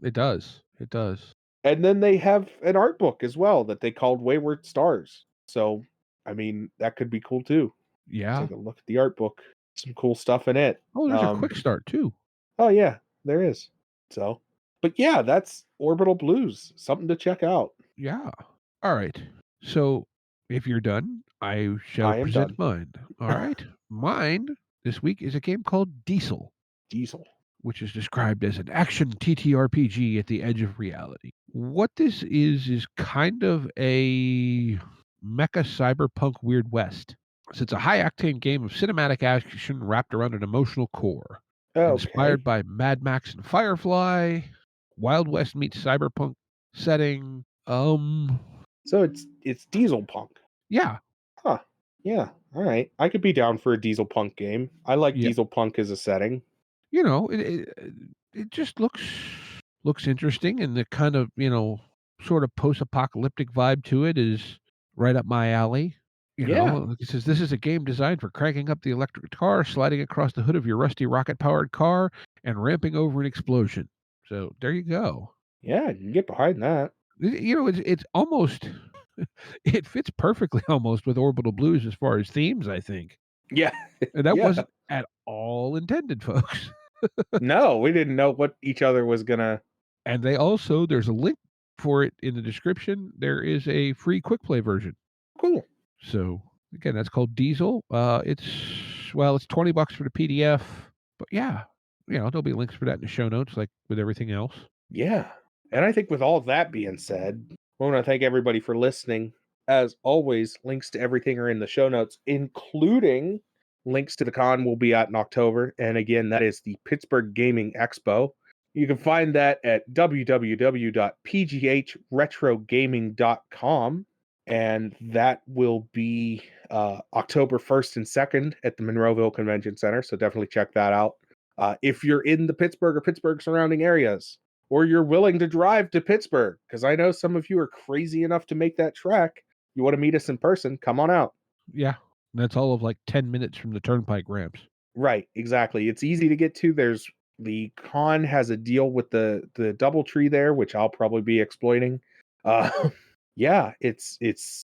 Speaker 4: It does. It does.
Speaker 1: And then they have an art book as well that they called Wayward Stars. So, I mean, that could be cool too.
Speaker 4: Yeah.
Speaker 1: Take a look at the art book. Some cool stuff in it.
Speaker 4: Oh, there's a quick start too.
Speaker 1: Oh yeah, there is. So, but yeah, that's Orbital Blues. Something to check out.
Speaker 4: Yeah. All right. So if you're done, I shall
Speaker 1: I am
Speaker 4: present
Speaker 1: done.
Speaker 4: mine. All right. Mine this week is a game called Diesel,
Speaker 1: Diesel.
Speaker 4: which is described as an action TTRPG at the edge of reality. What this is kind of a Mecha Cyberpunk Weird West. So it's a high-octane game of cinematic action wrapped around an emotional core.
Speaker 1: Okay.
Speaker 4: Inspired by Mad Max and Firefly, Wild West meets cyberpunk setting.
Speaker 1: So it's diesel punk.
Speaker 4: Yeah.
Speaker 1: Huh. Yeah. All right. I could be down for a diesel punk game. I like
Speaker 4: Yeah.
Speaker 1: diesel punk as a setting.
Speaker 4: You know, it just looks interesting, and the kind of, sort of post-apocalyptic vibe to it is right up my alley.
Speaker 1: Yeah.
Speaker 4: Like it says, this is a game designed for cranking up the electric car, sliding across the hood of your rusty rocket-powered car, and ramping over an explosion. So there you go.
Speaker 1: Yeah, you can get behind that.
Speaker 4: It's almost it fits perfectly almost with Orbital Blues as far as themes, I think.
Speaker 1: Yeah.
Speaker 4: And that
Speaker 1: Yeah.
Speaker 4: wasn't at all intended, folks.
Speaker 1: No, we didn't know what each other was gonna.
Speaker 4: And there's a link for it in the description. There is a free quick play version.
Speaker 1: Cool.
Speaker 4: So again, that's called Diesel. It's $20 for the PDF, but yeah, there'll be links for that in the show notes, like with everything else.
Speaker 1: Yeah. And I think with all that being said, I want to thank everybody for listening. As always, links to everything are in the show notes, including links to the con we'll be at in October. And again, that is the Pittsburgh Gaming Expo. You can find that at www.pghretrogaming.com. And that will be October 1st and 2nd at the Monroeville Convention Center. So definitely check that out. If you're in the Pittsburgh or Pittsburgh surrounding areas, or you're willing to drive to Pittsburgh, because I know some of you are crazy enough to make that trek. You want to meet us in person, come on out.
Speaker 4: Yeah. That's all of like 10 minutes from the turnpike ramps.
Speaker 1: Right, exactly. It's easy to get to. The con has a deal with the DoubleTree there, which I'll probably be exploiting. Yeah, it's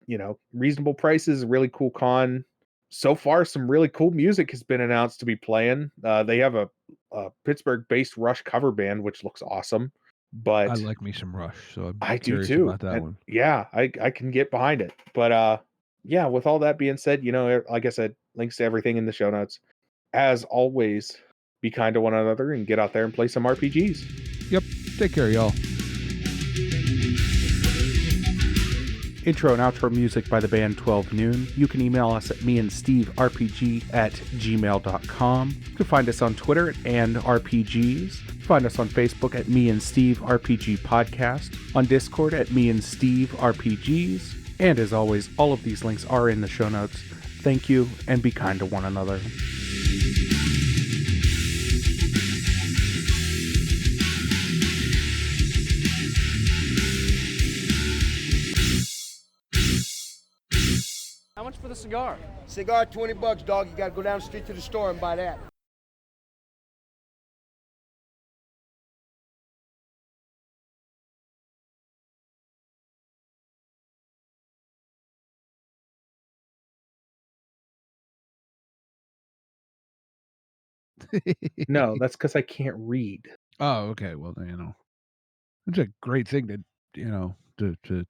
Speaker 1: reasonable prices, really cool con. So far, some really cool music has been announced to be playing. They have a Pittsburgh-based Rush cover band, which looks awesome. But
Speaker 4: I like me some Rush, so
Speaker 1: I
Speaker 4: I'm
Speaker 1: do
Speaker 4: curious
Speaker 1: too.
Speaker 4: about that one.
Speaker 1: Yeah, I can get behind it. But yeah, with all that being said, like I said, links to everything in the show notes. As always, be kind to one another and get out there and play some RPGs.
Speaker 4: Yep. Take care, y'all.
Speaker 1: Intro and outro music by the band 12 Noon. You can email us at meandsteverpg@gmail.com. You can find us on Twitter at @RPGs. Find us on Facebook at Me and Steve RPG Podcast. On Discord at Me and Steve RPGs. And as always, all of these links are in the show notes. Thank you, and be kind to one another.
Speaker 5: How much for the cigar?
Speaker 6: Cigar, $20, dog. You gotta go down the street to the store and buy that.
Speaker 1: No, that's because I can't read.
Speaker 4: Oh, okay. Well, it's a great thing to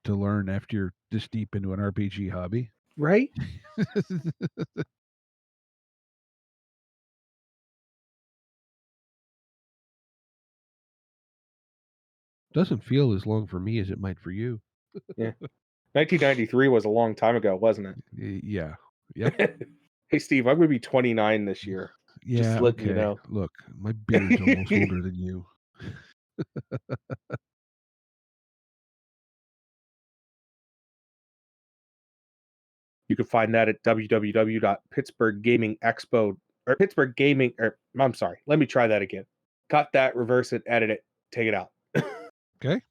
Speaker 4: learn after you're this deep into an RPG hobby.
Speaker 1: Right?
Speaker 4: Doesn't feel as long for me as it might for you.
Speaker 1: Yeah. 1993 was a long time ago, wasn't it?
Speaker 4: Yeah. Yep.
Speaker 1: Hey, Steve, I'm going to be 29 this year.
Speaker 4: Yeah.
Speaker 1: Just letting you
Speaker 4: Okay.
Speaker 1: know.
Speaker 4: Look, my beard's almost older than you.
Speaker 1: You can find that at www.pittsburghgamingexpo or Pittsburgh Gaming, or I'm sorry, let me try that again. Cut that, reverse it, edit it, take it out.
Speaker 4: Okay.